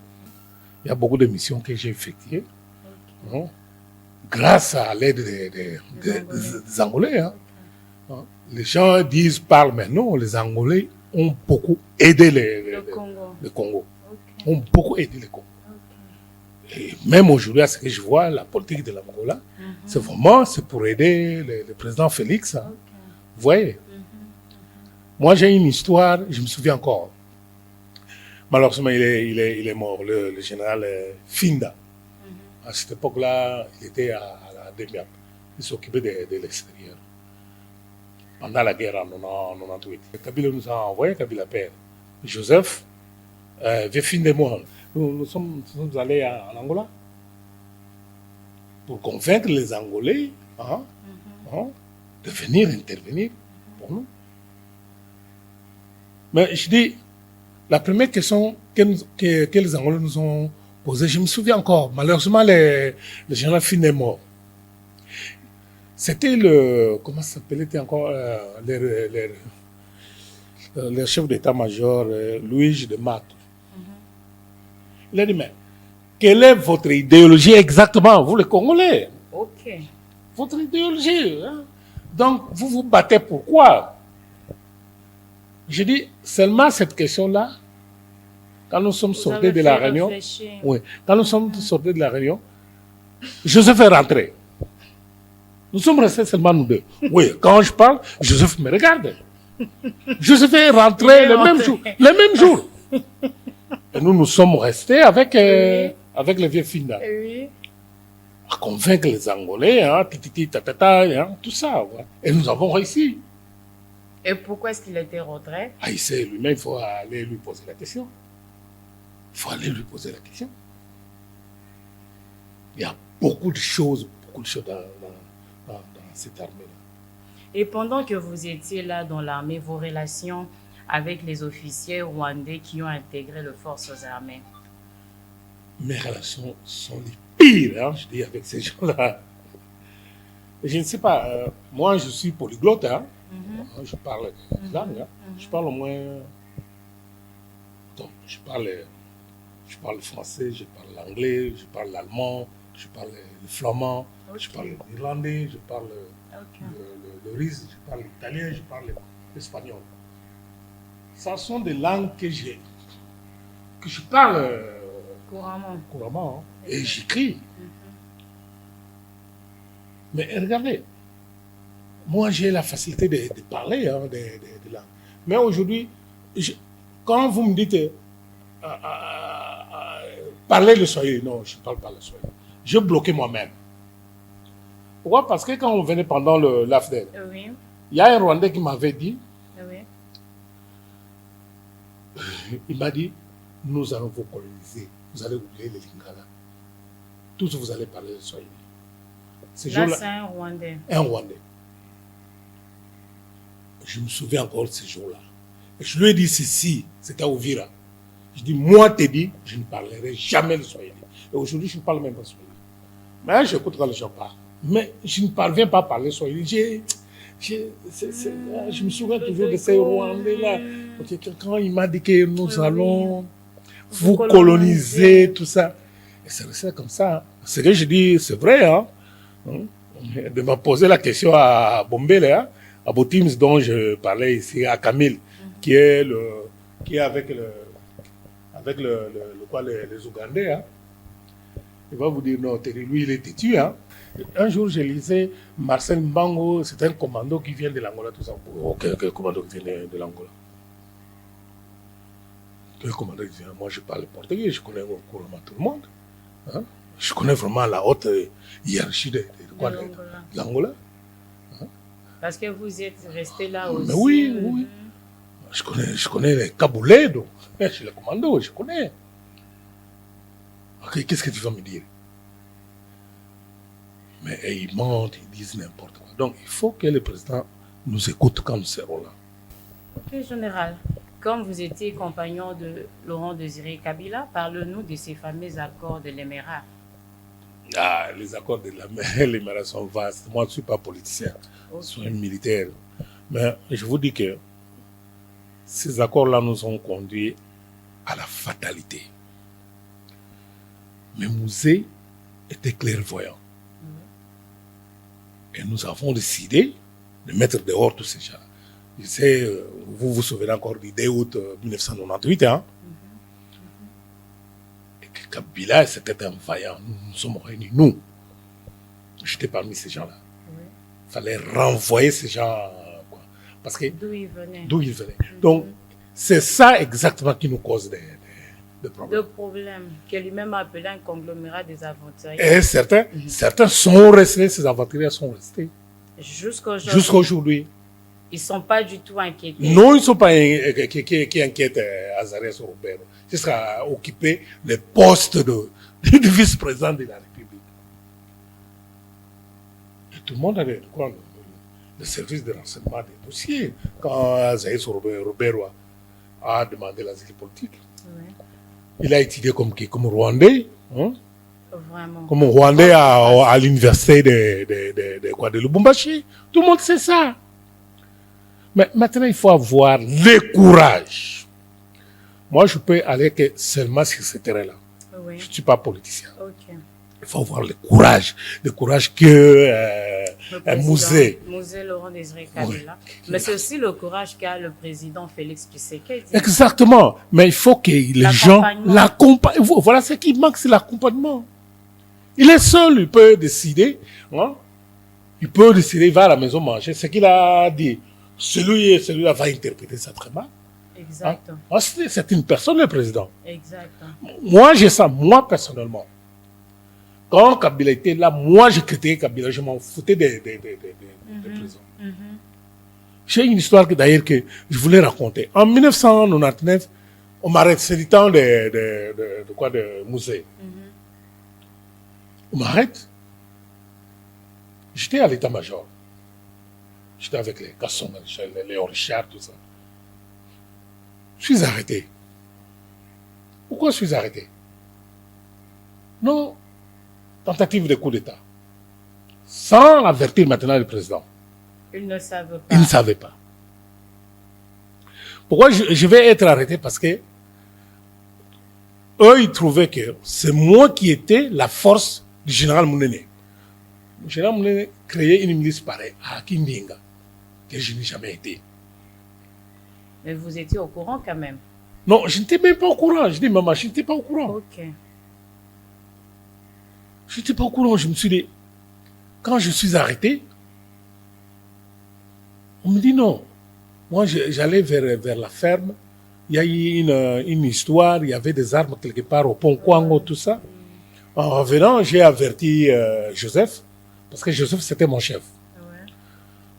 Il y a beaucoup de missions que j'ai effectuées. Grâce à l'aide des Angolais. Hein. Les gens parlent, mais non, les Angolais ont beaucoup aidé le Congo. Ont beaucoup aidé le Congo. Et même aujourd'hui, à ce que je vois, la politique de l'Angola, c'est pour aider le président Félix. Hein. Vous voyez? Moi, j'ai une histoire, je me souviens encore. Malheureusement, il est mort, le général Finda. À cette époque-là, il était à la DEMIAP. Il s'occupait de l'extérieur. Pendant la guerre en 98. Kabila nous a envoyé, Kabila père. Joseph, Finda et moi, nous sommes allés en Angola pour convaincre les Angolais de venir intervenir pour nous. Mais je dis, la première question que les Angolais nous ont posée, je me souviens encore, malheureusement, le général Fin est mort. C'était comment ça s'appelait encore, le chef d'état-major, Louis de Mato. Il a dit, mais quelle est votre idéologie exactement, vous les Congolais? Ok. Votre idéologie. Hein? Donc, vous vous battez pourquoi? Je dis seulement cette question-là, quand nous sommes sortis de la réunion, quand nous sommes sortis de la réunion, Joseph est rentré. Nous sommes restés seulement nous deux. Oui, quand je parle, Joseph me regarde. Joseph est rentré le même jour. Et nous sommes restés avec le vieux Finda. À convaincre les Angolais, tout ça. Ouais. Et nous avons réussi. Et pourquoi est-ce qu'il était rentré? Il sait lui-même, il faut aller lui poser la question. Il y a beaucoup de choses dans cette armée-là. Et pendant que vous étiez là dans l'armée, vos relations avec les officiers rwandais qui ont intégré les forces armées? Mes relations sont les pires, je dis, avec ces gens-là. Je ne sais pas, moi je suis polyglotte, Je parle des langues. Je parle au moins... Donc, je parle français, je parle l'anglais, je parle l'allemand, je parle le flamand, je parle l'irlandais, je parle le russe, je parle l'italien, je parle l'espagnol. Ce sont des langues que je parle couramment et j'écris. Mais regardez, moi j'ai la facilité de parler des langues. Mais aujourd'hui, quand vous me dites parler le Swahili, non, je ne parle pas le Swahili. Je bloquais moi-même. Pourquoi? Parce que quand on venait pendant l'AFDEL, il y a un Rwandais qui m'avait dit, il m'a dit, nous allons vous coloniser, vous allez oublier les Lingala. Tous vous allez parler le Swahili. Là, c'est un Rwandais. Un Rwandais. Je me souviens encore de ce jour-là. Et je lui ai dit ceci, c'était à Ouvira. Je dis, moi, t'ai dit, je ne parlerai jamais le Swahili. Et aujourd'hui, je ne parle même pas le Swahili. Mais j'écoute quand les gens parlent. Mais je ne parviens pas à parler le Swahili. Je me souviens toujours de ces Rwandais-là. Quand il m'a dit que nous allons vous coloniser, tout ça. Et c'est resté comme ça. Ce que je dis, c'est vrai. De me poser la question à Bombele, à Botims, dont je parlais ici, à Camille, qui est avec les Ougandais. Il va vous dire, non, lui, il est têtu. Un jour, je lisais Marcel Mbango, c'est un commando qui vient de l'Angola, tout ça. Quel commando qui vient de l'Angola? Quel commando qui vient? Moi, je parle portugais, je connais couramment tout le monde. Je connais vraiment la haute hiérarchie de l'Angola. Parce que vous êtes resté là aussi. Mais oui. Je connais les Kaboulés, donc. Je suis le commando, je connais. Okay, qu'est-ce que tu vas me dire? Mais ils mentent, ils disent n'importe quoi. Donc, il faut que le président nous écoute quand nous serons là. Ok, général. Comme vous étiez compagnon de Laurent Désiré Kabila, parle-nous de ces fameux accords de l'Émirat. Les accords de l'Émirat sont vastes. Moi, je ne suis pas politicien, je suis un militaire. Mais je vous dis que ces accords-là nous ont conduits à la fatalité. Mais Mouzé était clairvoyant. Et nous avons décidé de mettre dehors tous ces gens. Je sais, vous vous souvenez encore du 2 août 1998, et que Kabila, c'était un vaillant. Nous sommes réunis, nous. J'étais parmi ces gens-là. Il fallait renvoyer ces gens. Parce que, d'où ils venaient. Donc, c'est ça exactement qui nous cause des problèmes. De problèmes, que lui-même a appelé un conglomérat des aventuriers. Et certains sont restés, ces aventuriers sont restés. Jusqu'à aujourd'hui. Ils ne sont pas du tout inquiétés. Non, ils ne sont pas qui inquiètent Azarias Robert. Jusqu'à occuper le poste de vice-président de la République. Et tout le monde avait le service de renseignement des dossiers. Quand Azarias Robert a demandé l'asile politique, il a étudié comme Rwandais. Vraiment. Comme Rwandais à l'université de Lubumbashi. Tout le monde sait ça. Mais maintenant, il faut avoir le courage. Moi, je peux aller seulement sur ce terrain-là. Je ne suis pas politicien. Il faut avoir le courage que Mouzé Laurent Désiré Kabila. Mais c'est aussi le courage qu'a le président Félix Tshisekedi. Exactement. Mais il faut que les gens l'accompagnent. Voilà ce qui manque, c'est l'accompagnement. Il est seul, il peut décider. Il peut décider, il va à la maison manger. Ce qu'il a dit, celui-là va interpréter ça très mal. Exact. C'est une personne, le président. Exact. Moi, j'ai ça, moi, personnellement. Quand Kabila était là, moi, j'ai critiqué Kabila, je m'en foutais des prisons. J'ai une histoire d'ailleurs que je voulais raconter. En 1999, on m'arrête, c'est du temps de Mouzé. On m'arrête. J'étais à l'état-major. J'étais avec les Gasson, les Léon Richard, tout ça. Je suis arrêté. Pourquoi je suis arrêté? Non, tentative de coup d'État. Sans avertir maintenant le président. Ils ne savent pas. Ils ne savaient pas. Pourquoi je vais être arrêté? Parce que eux, ils trouvaient que c'est moi qui étais la force du général Mounene. Le général Mounene créait une milice pareille à Kindinga, que je n'ai jamais été. Mais vous étiez au courant quand même. Non, je n'étais même pas au courant. Je dis, maman, je n'étais pas au courant. Ok. Je n'étais pas au courant. Je me suis dit, quand je suis arrêté, on me dit non. Moi, j'allais vers la ferme. Il y a eu une histoire. Il y avait des armes quelque part au pont Kwango, tout ça. En revenant, j'ai averti Joseph, parce que Joseph, c'était mon chef. Ouais.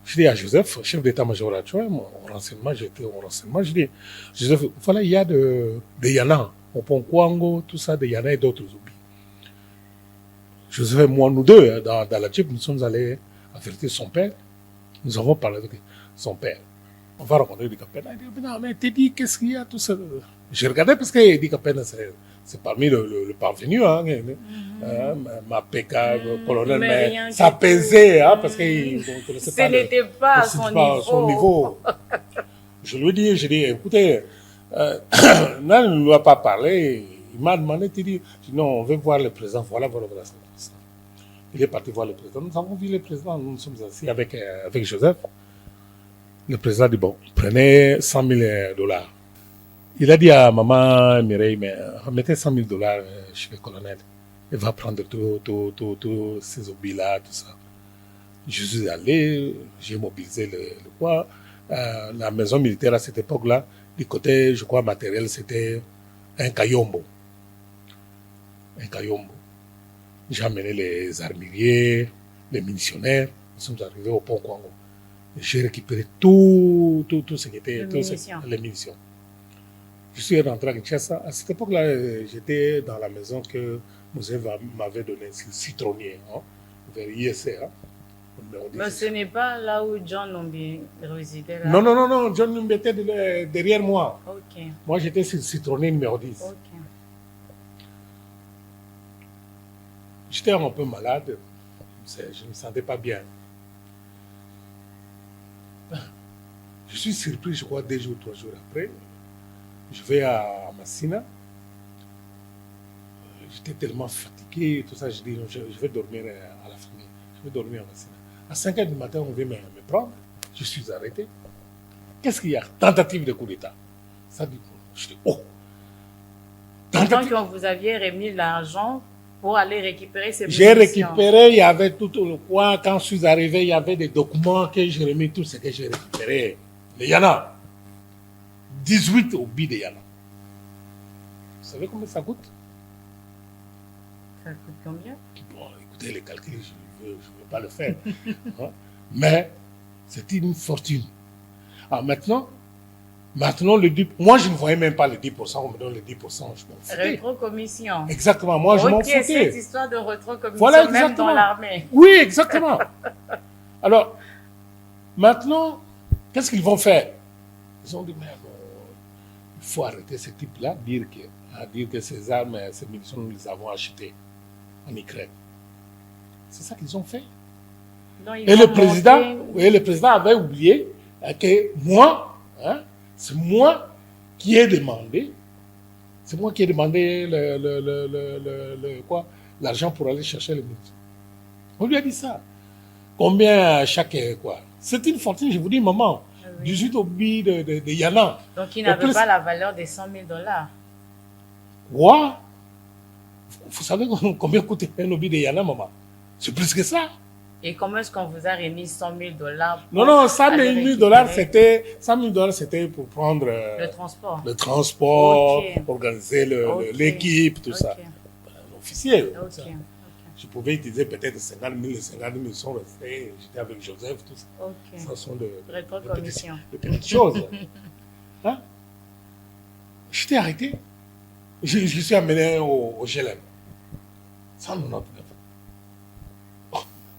Je dis à Joseph, chef d'état-major adjoint, au renseignement, j'étais au renseignement, je dis, Joseph, voilà, il y a des Yana, au pont Kwango, tout ça, des Yana et d'autres oublis. Joseph et moi, nous deux, hein, dans la Jeep, nous sommes allés avertir son père. Nous avons parlé avec son père. On va rencontrer Idi Kapena. Il dit, non, mais t'es dit, qu'est-ce qu'il y a, tout ça. J'ai regardé parce que Idi Kapena, c'est parmi le parvenu, hein, ma PK, colonel, mais ça pesait, hein, parce qu'il ne connaissait pas. Ce n'était pas à son niveau. Je lui ai dit, écoutez, là, il ne lui a pas parlé. Il m'a demandé, il dit, non, on veut voir le président, voilà. Il est parti voir le président. Nous avons vu le président, nous sommes assis avec Joseph. Le président dit, bon, prenez 100 000 $. Il a dit à maman Mireille, mais remettez 100 000 $ chez le colonel. Il va prendre tous ces habits-là, tout ça. Je suis allé, j'ai mobilisé le quoi. La maison militaire à cette époque-là, du côté, je crois, matériel, c'était un Kayombo. J'ai amené les armuriers, les munitionnaires. Nous sommes arrivés au pont Kwango. J'ai récupéré tout ce qui était les munitions. Je suis rentré à Kinshasa. À cette époque-là, j'étais dans la maison que Moselle m'avait donné, citronnier, hein, vers ISC. Hein. Mais ce n'est pas là où John Numbi résidait là. Non, John Numbi était derrière moi. Ok. Moi, j'étais sur citronnier numéro 10. Ok. J'étais un peu malade. Je ne me sentais pas bien. Je suis surpris, je crois, 2 jours, 3 jours après. Je vais à Massina. J'étais tellement fatigué, tout ça. Je dis, je vais dormir à la famille. Je vais dormir à Massina. À 5 h du matin, on vient me prendre. Je suis arrêté. Qu'est-ce qu'il y a? Tentative de coup d'État. Ça dit, je dis, oh. Tant que vous aviez remis l'argent pour aller récupérer ces munitions. J'ai récupéré, il y avait tout le coin. Quand je suis arrivé, il y avait des documents que j'ai remis, tout ce que j'ai récupéré. Les Yana. 18 au billes de Yana. Vous savez combien ça coûte? Ça coûte combien? Bon, écoutez, les calculs, je ne veux pas le faire. Hein? Mais c'est une fortune. Alors maintenant, le 10%, moi je ne voyais même pas le 10%, on me donne le 10%, je m'en foutais. Rétrocommission. Exactement, moi je m'en foutais. Cette histoire de rétrocommission, voilà, même dans l'armée. Oui, exactement. Alors, maintenant, qu'est-ce qu'ils vont faire? Ils ont dit, mais bon, il faut arrêter ce type-là, dire que ces armes, ces munitions, nous les avons achetées en Ukraine. C'est ça qu'ils ont fait. Donc, et le président avait oublié que moi, hein, c'est moi qui ai demandé, l'argent pour aller chercher les munitions. On lui a dit ça. Combien à chaque quoi? C'est une fortune, je vous dis, maman. Oui. 18 obis de Yana. Donc, il n'avait pas la valeur des 100 000 $. Ouais. Vous savez combien coûte un obis de Yana, maman? C'est plus que ça. Et comment est-ce qu'on vous a remis 100 000 $? Non, 100 000 $, c'était pour prendre le transport, okay. Organiser l'équipe, tout ça. L'officier. Okay. Je pouvais utiliser peut-être 50 000, les 50 000 sont restés. J'étais avec Joseph, tout ça. Okay. Ça sont de petites choses. Hein? J'étais arrêté. Je suis amené au GLM. Sans mon autre.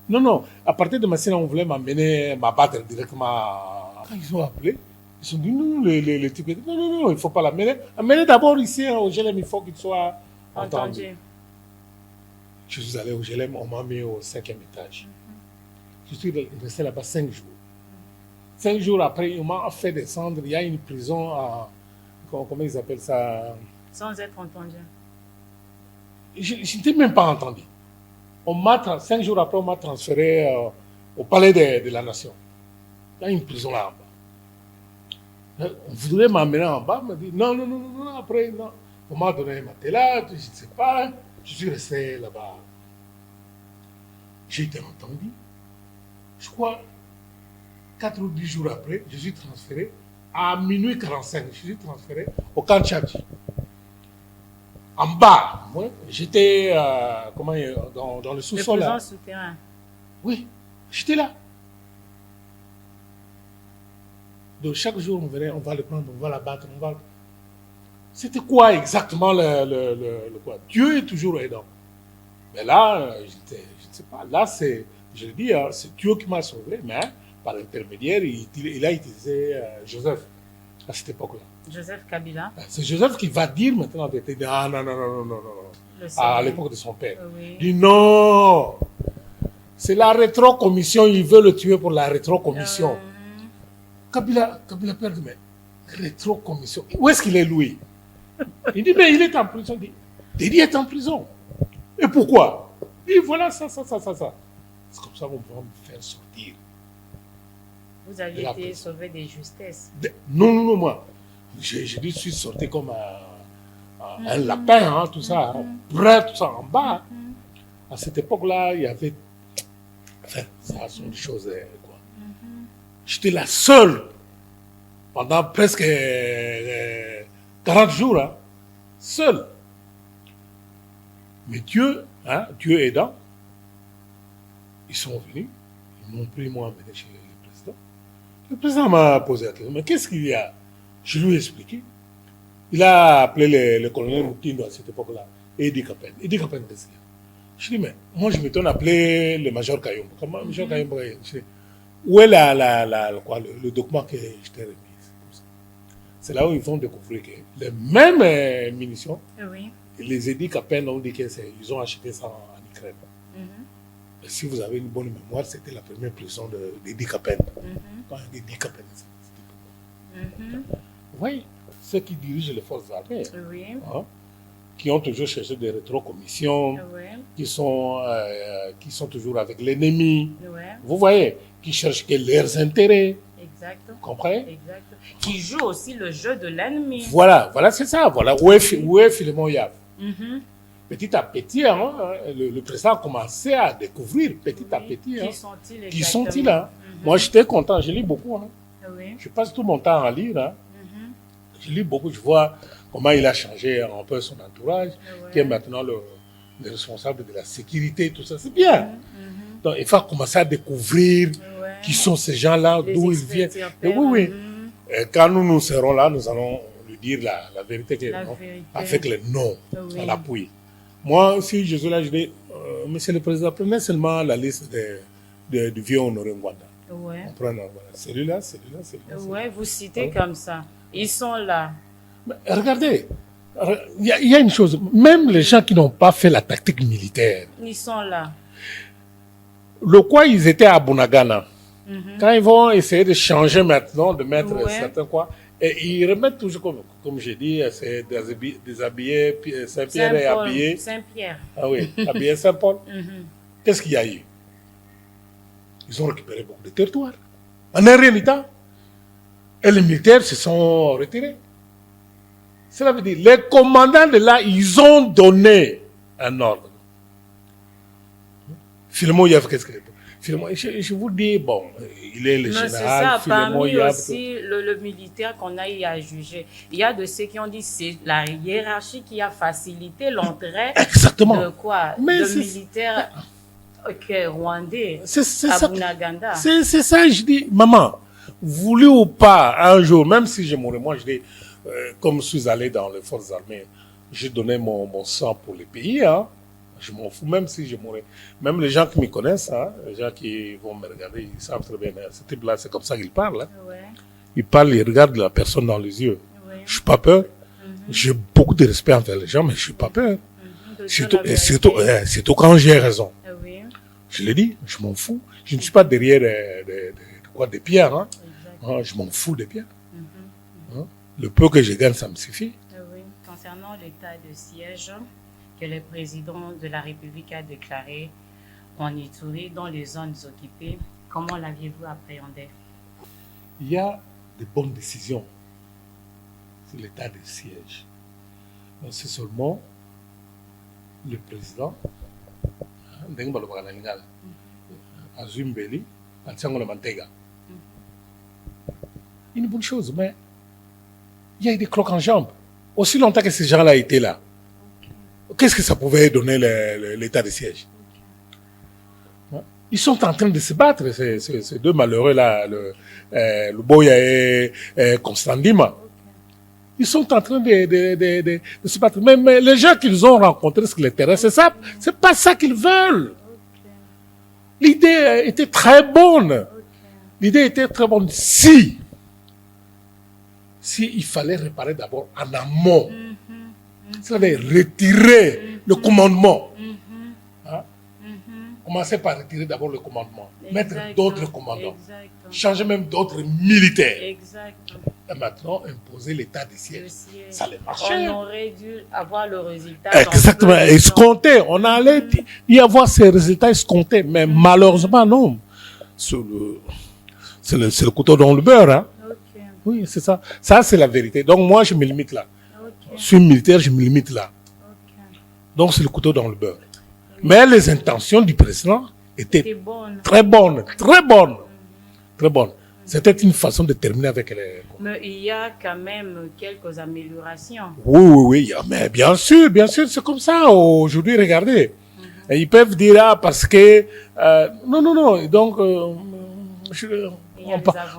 Non. À partir de Massina, on voulait m'abattre directement. Quand ils ont appelé, ils ont dit non, les types. Non, il ne faut pas l'amener. Amenez d'abord ici au GLM, il faut qu'il soit entendu. Je suis allé au GLM, on m'a mis au 5e étage. Je suis resté là-bas 5 jours. 5 jours après, ils m'ont fait descendre. Il y a une prison à... Comment ils appellent ça? Sans être entendu. Je n'étais même pas entendu. 5 jours après, on m'a transféré au palais de la Nation. Il y a une prison là en bas. On voudrait m'emmener en bas, on m'a dit non, après, non. On m'a donné un matelas, je ne sais pas. Je suis resté là-bas. J'ai été entendu. Je crois, 4 ou 10 jours après, je suis transféré à minuit 45. Je suis transféré au camp Tchadji. En bas, moi, j'étais dans le sous-sol. Le prison souterrain. Oui, j'étais là. Donc chaque jour, on va le prendre, on va l'abattre, C'était quoi exactement le quoi? Dieu est toujours aidant. Mais là, je ne sais pas. Là, je le dis, c'est Dieu qui m'a sauvé, mais par intermédiaire, il a utilisé Joseph à cette époque-là. Joseph Kabila. C'est Joseph qui va dire maintenant, ah non. À l'époque de son père. Oui. Il dit non, c'est la rétrocommission, il veut le tuer pour la rétrocommission. Kabila perd, mais rétrocommission, où est-ce qu'il est Louis? Il dit, mais il est en prison. Il dit, Dédi est en prison. Et pourquoi? Il dit, voilà ça. C'est comme ça qu'on va me faire sortir. Vous avez été sauvé des justesses. Non, moi. Je suis sorti comme un lapin, tout ça, prêt, tout ça en bas. À cette époque-là, il y avait... Enfin, ça sont des choses, quoi. J'étais la seule, pendant presque 40 jours, seul. Mais Dieu aidant, ils sont venus, ils m'ont pris moi emmené chez le président. Le président m'a posé la question, mais qu'est-ce qu'il y a? Je lui ai expliqué. Il a appelé le colonel Moutindo à cette époque-là, et Idi Kapen. Idi Kapen, qu'est-ce qu'il y a? Je dis, mais moi je m'étonne d'appeler le major Kayombo. Comment major Kayombo? Où est le document que je t'ai remis? C'est là où ils vont découvrir que les mêmes munitions, les Idi Kapen ont dit qu'ils ont acheté ça en Ukraine. Et si vous avez une bonne mémoire, c'était la première prison d'Idi Kapen. Quand Idi Kapen, vous voyez, ceux qui dirigent les forces armées, qui ont toujours cherché des rétrocommissions, qui sont toujours avec l'ennemi, vous voyez, qui cherchent que leurs intérêts. Exact. Vous comprenez? Exact. Qui jouent aussi le jeu de l'ennemi. Voilà, c'est ça. Voilà où est Philémon Yav. Petit à petit, le président a commencé à découvrir petit à petit. Qui sont-ils là? Moi, j'étais content, je lis beaucoup. Je passe tout mon temps à lire. Je lis beaucoup, je vois comment il a changé un peu son entourage, qui est maintenant le responsable de la sécurité, tout ça. C'est bien. Donc, il faut commencer à découvrir qui sont ces gens-là, d'où ils viennent. Et oui. Et quand nous serons là, nous allons lui dire la vérité, avec le nom à l'appui. Moi, si je suis là, je dis, Monsieur le Président, prenez seulement la liste du vieux Honoré Ngwanda. On prend celui-là. Ouais, vous citez comme ça. Ils sont là. Mais regardez, il y a une chose, même les gens qui n'ont pas fait la tactique militaire. Ils sont là. Le quoi, ils étaient à Bunagana. Quand ils vont essayer de changer maintenant, de mettre certains quoi, et ils remettent toujours, comme j'ai dit, c'est déshabillé, Saint-Pierre est habillé. Saint-Pierre. Ah oui, habillé Saint-Paul. Qu'est-ce qu'il y a eu? Ils ont récupéré beaucoup de territoires. En un rien temps. Et les militaires se sont retirés. Cela veut dire, les commandants de là, ils ont donné un ordre. Philémon Yav, qu'est-ce qu'il est? Je vous dis, bon, il est le général. C'est ça, parmi Yav, aussi le militaire qu'on a eu à juger. Il y a de ceux qui ont dit que c'est la hiérarchie qui a facilité l'entrée de quoi? De militaires rwandais à Bunagana. C'est ça, je dis, maman, voulu ou pas, un jour, même si je mourrais, moi je dis, comme je suis allé dans les forces armées, j'ai donné mon sang pour le pays, je m'en fous, même si je mourrais. Même les gens qui me connaissent, les gens qui vont me regarder, ils savent très bien, ce type-là, c'est comme ça qu'il parle. Il parle, il regarde la personne dans les yeux. Je suis pas peur. J'ai beaucoup de respect envers les gens, mais je suis pas peur. Surtout quand j'ai raison. Je l'ai dit, je m'en fous. Je ne suis pas derrière des pierres. Hein, je m'en fous des biens. Hein, le peu que je gagne, ça me suffit. Oui. Concernant l'état de siège que le président de la République a déclaré en Ituri dans les zones occupées, comment l'aviez-vous appréhendé? Il y a de bonnes décisions sur l'état de siège. C'est seulement le président, Azumbeli, une bonne chose, mais il y a eu des crocs en jambes. Aussi longtemps que ces gens-là étaient là, qu'est-ce que ça pouvait donner l'état de siège? Ils sont en train de se battre, ces deux malheureux-là, le Boya et Constant Dima. Ils sont en train de se battre. Mais les gens qu'ils ont rencontrés sur le terrain, c'est pas ça qu'ils veulent. L'idée était très bonne. L'idée était très bonne si il fallait réparer d'abord en amont. C'est-à-dire retirer le commandement. Commencer par retirer d'abord le commandement. Mettre d'autres commandants. Changer même d'autres militaires. Et maintenant, imposer l'état de siège. Ça allait marcher. On aurait dû avoir le résultat. Exactement. Escompté. On allait y avoir ces résultats escomptés. Mais malheureusement, non. C'est le couteau dans le beurre. Hein? Oui, c'est ça. Ça, c'est la vérité. Donc, moi, je me limite là. Je suis militaire, je me limite là. Donc, c'est le couteau dans le beurre. Mais les intentions du président étaient très bonnes, très bonnes, très bonnes. C'était une façon de terminer avec les... Mais il y a quand même quelques améliorations. Oui, mais bien sûr, c'est comme ça. Aujourd'hui, regardez. Ils peuvent dire, parce que... non. Donc,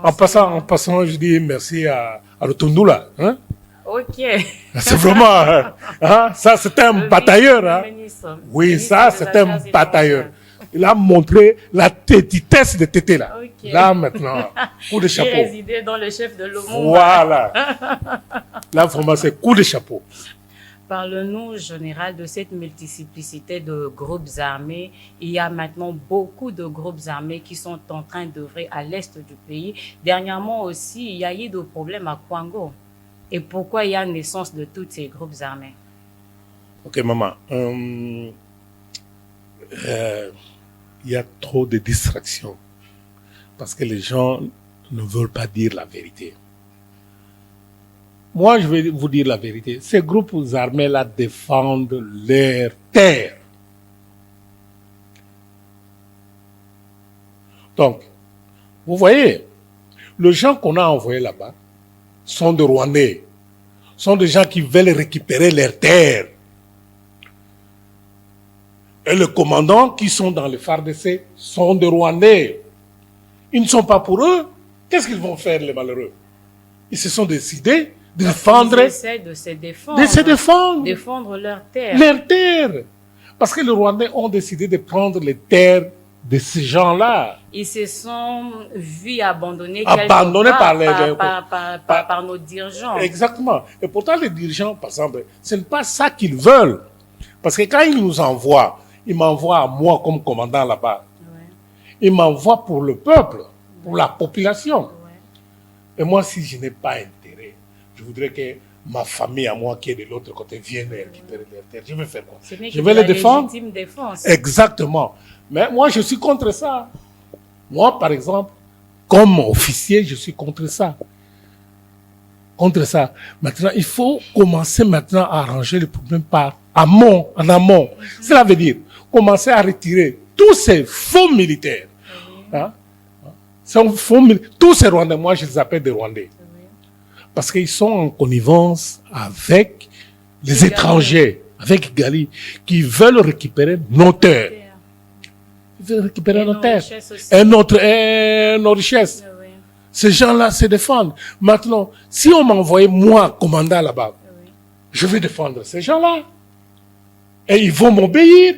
en passant, je dis merci à Rotundula. Hein? Ok. C'est vraiment... ça, c'est un batailleur. Hein? Oui, ça, c'est un batailleur. Il a montré la tétitesse de Tété là. Là, maintenant, coup de chapeau. Il résidait dans le chef de Lumumba. Voilà. Là, vraiment, c'est coup de chapeau. Parle-nous, général, de cette multiplicité de groupes armés. Il y a maintenant beaucoup de groupes armés qui sont en train d'œuvrer à l'est du pays. Dernièrement aussi, il y a eu des problèmes à Kwango. Et pourquoi il y a naissance de tous ces groupes armés? Ok, maman. Il y a trop de distractions. Parce que les gens ne veulent pas dire la vérité. Moi, je vais vous dire la vérité. Ces groupes armés-là défendent leurs terres. Donc, vous voyez, les gens qu'on a envoyés là-bas sont des Rwandais. Sont des gens qui veulent récupérer leurs terres. Et les commandants qui sont dans le FARDC sont des Rwandais. Ils ne sont pas pour eux. Qu'est-ce qu'ils vont faire, les malheureux? Ils se sont décidés de défendre. Ils essaient de se défendre. De se défendre. Défendre leurs terres. Leurs terres. Parce que les Rwandais ont décidé de prendre les terres de ces gens-là. Ils se sont vus abandonnés par nos dirigeants. Exactement. Et pourtant, les dirigeants, par exemple, ce n'est pas ça qu'ils veulent. Parce que quand ils nous envoient, ils m'envoient à moi comme commandant là-bas. Ouais. Ils m'envoient pour le peuple, pour la population. Ouais. Et moi, si je n'ai pas intérêt, je voudrais que ma famille à moi qui est de l'autre côté vienne récupérer les terres. Je vais faire quoi? Je vais les défendre. Légitime défense. Exactement. Mais moi, je suis contre ça. Moi, par exemple, comme officier, je suis contre ça. Contre ça. Maintenant, il faut commencer maintenant à arranger le problème en amont. Cela veut dire commencer à retirer tous ces faux militaires. Hein? Tous ces Rwandais, moi je les appelle des Rwandais. Parce qu'ils sont en connivence avec les étrangers, avec Gali, qui veulent récupérer nos terres. Ils veulent récupérer nos terres. Et nos richesses. Ces gens-là se défendent. Maintenant, si on m'envoyait moi, commandant là-bas, je vais défendre ces gens-là. Et ils vont m'obéir.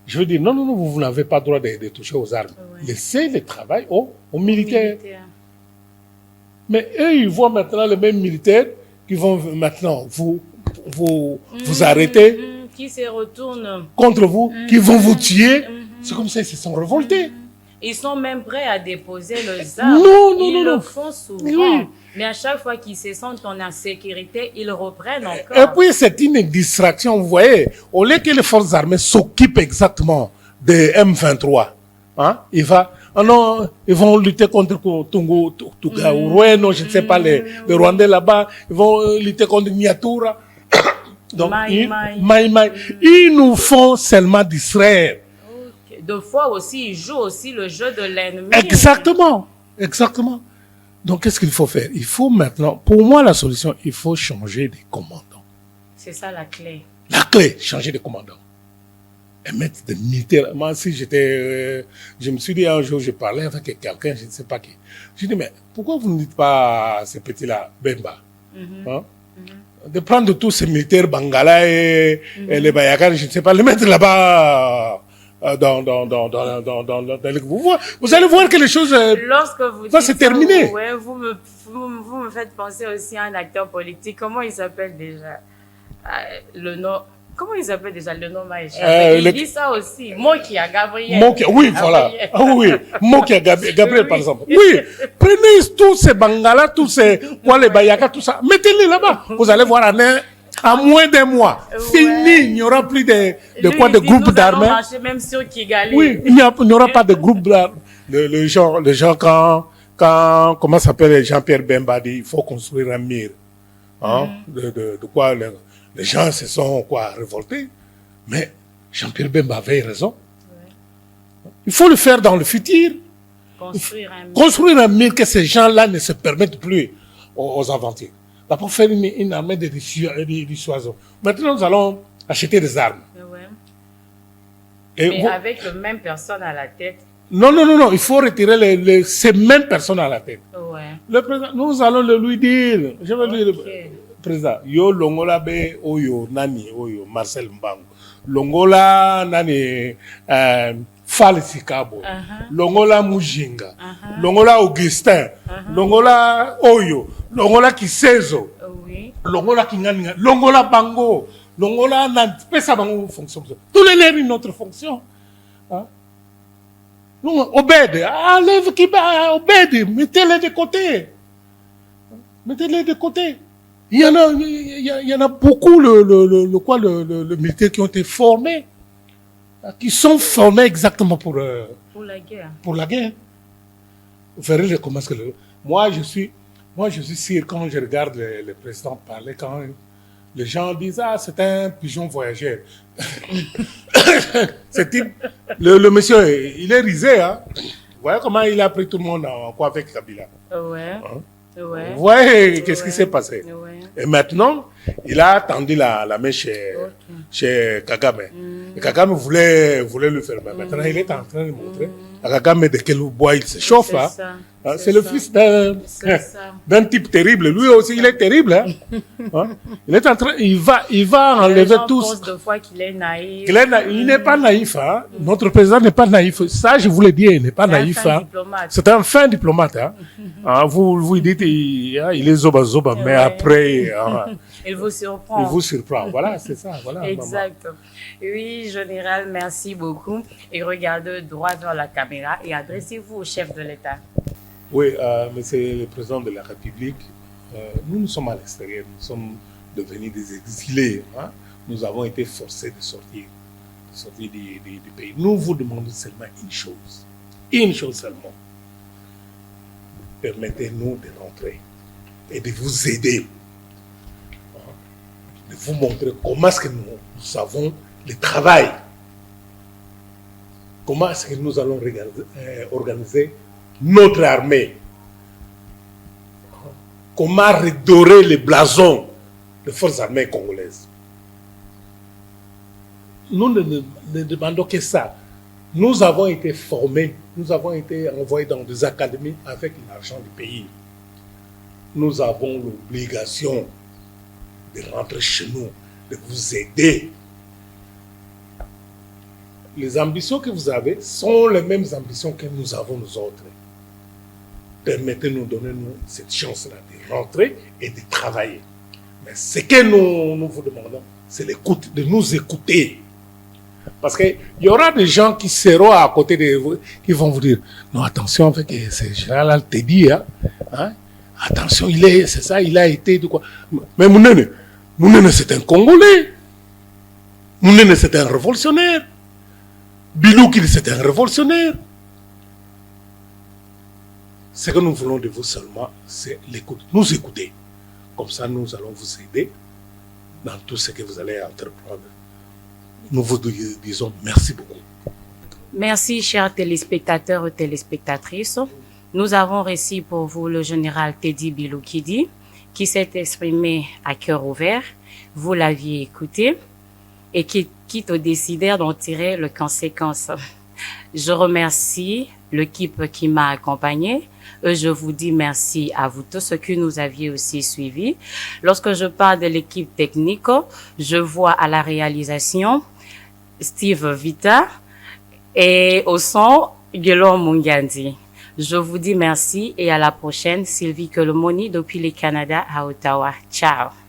Je veux dire, non, vous n'avez pas le droit de toucher aux armes. Laissez le travail aux militaires. Mais eux, ils voient maintenant les mêmes militaires qui vont maintenant vous arrêter. Qui se retournent contre vous, qui vont vous tuer. C'est comme ça, ils se sont révoltés. Ils sont même prêts à déposer leurs armes. Non, Ils le non. font souvent. Oui. Mais à chaque fois qu'ils se sentent en insécurité, ils reprennent encore. Et puis, c'est une distraction, vous voyez. Au lieu que les forces armées s'occupent exactement des M23, hein, non, ils vont lutter contre Tungu, Tugaouroueno, je ne sais pas, les Rwandais là-bas, ils vont lutter contre Niatura. Donc, Maï. Ils nous font seulement distraire. Okay. Deux fois aussi, ils jouent aussi le jeu de l'ennemi. Exactement. Donc, qu'est-ce qu'il faut faire? Il faut maintenant, pour moi, la solution, il faut changer de commandant. C'est ça la clé. La clé, changer de commandant. Et mettre des militaires. Moi, si je me suis dit un jour, je parlais avec quelqu'un, je ne sais pas qui. Je dis, mais pourquoi vous ne dites pas à ces petits-là, Bemba, hein? De prendre tous ces militaires Bangala et les Bayakar, je ne sais pas, les mettre là-bas vous allez voir que les choses lorsque vous ça c'est terminé. Ouais, vous me faites penser aussi à un acteur politique. Comment il s'appelle déjà? Le nom. Comment il s'appelle déjà? Le nom m'a échappé. Il dit ça aussi. Mokia, Gabriel. Mokia, oui, voilà. Oui, Mokia, Gabriel, par exemple. Oui, prenez tous ces Bangala, tous ces les Bayaka, tout ça, mettez-les là-bas. Vous allez voir à moins d'un mois, fini, il n'y aura plus de groupes d'armées. Même sur Kigali. Oui, il n'y aura pas de groupe d'armées. Le genre quand, comment s'appelle Jean-Pierre Bemba dit, il faut construire un mur. Hein, de quoi les gens se sont révoltés. Mais Jean-Pierre Bemba avait raison. Ouais. Il faut le faire dans le futur. Construire un mur que ces gens-là ne se permettent plus aux aventures. Pour faire une armée de dissuasion. Maintenant, nous allons acheter des armes. Ouais. Mais avec le même personne à la tête. Non. Il faut retirer ces mêmes personnes à la tête. Ouais. Le président, nous allons le lui dire. Je vais lui dire. Président, yo longola be oyo nani oyo Marcel Mbango. Longola nani Fali Sikabo. Longola Mujinga. Longola Augustin. Longola Oyo. Longola Kisezo. Oui. Longola Kinganinga. Longola Bango. Longola Pesa Bango fonction. Tous les lèvres notre fonction. Hein? Obed. Lève Kiba. Obed. Mettez-les de côté. Mettez-les de côté. Il y en a beaucoup le militaires qui ont été formés, qui sont formés exactement pour la guerre. Pour la guerre. Vous verrez comment est-ce que moi je suis sûr quand je regarde les présidents parler, quand les gens disent c'est un pigeon voyageur. Le monsieur, il est risé, hein. Vous voyez comment il a pris tout le monde avec Kabila. Ouais. Hein? Ouais. Vous voyez qu'est-ce qui s'est passé. Ouais. Et maintenant, il a tendu la main chez Kagame. Et Kagame voulait le faire. Mais maintenant, il est en train de montrer à Kagame de quel bois il se chauffe. C'est le fils d'un type terrible. Lui aussi, il est terrible. Hein? Il est en train, il va enlever tous. De fois qu'il est naïf. Il n'est pas naïf. Hein? Notre président n'est pas naïf. Ça, je voulais dire, il n'est pas naïf. C'est un fin diplomate. Hein? Vous dites, il est zoba, mais après, il vous surprend. Voilà, c'est ça. Voilà, exact. Maman. Oui, général, merci beaucoup. Et regardez droit vers la caméra et adressez-vous au chef de l'État. Oui, monsieur le président de la République, nous sommes à l'extérieur, nous sommes devenus des exilés. Hein? Nous avons été forcés de sortir du pays. Nous vous demandons seulement une chose seulement. Permettez-nous de rentrer et de vous aider, de vous montrer comment est-ce que nous savons le travail, comment est-ce que nous allons organiser notre armée, comment redorer les blasons des forces armées congolaises. Nous ne demandons que ça. Nous avons été formés, nous avons été envoyés dans des académies avec l'argent du pays. Nous avons l'obligation de rentrer chez nous, de vous aider. Les ambitions que vous avez sont les mêmes ambitions que nous avons nous autres. Permettez-nous, donnez-nous cette chance-là de rentrer et de travailler. Mais ce que nous vous demandons, c'est l'écoute, de nous écouter. Parce qu'il y aura des gens qui seront à côté de vous, qui vont vous dire, non, attention, avec ce général Teddy, hein, attention, c'est ça, il a été de quoi. Mais Mounene, c'est un Congolais. Mounene, c'est un révolutionnaire. Biloukidi, c'est un révolutionnaire. Ce que nous voulons de vous seulement, c'est l'écoute. Nous écouter. Comme ça, nous allons vous aider dans tout ce que vous allez entreprendre. Nous vous disons merci beaucoup. Merci, chers téléspectateurs et téléspectatrices. Nous avons reçu pour vous le général Teddy Biloukidi, qui s'est exprimé à cœur ouvert. Vous l'aviez écouté et qui quitte décidèrent d'en tirer les conséquences. Je remercie l'équipe qui m'a accompagné. Je vous dis merci à vous tous qui nous aviez aussi suivis. Lorsque je parle de l'équipe technique, je vois à la réalisation Steve Vita et au son Guillaume Mungandi. Je vous dis merci et à la prochaine. Sylvie Colomoni depuis le Canada à Ottawa. Ciao.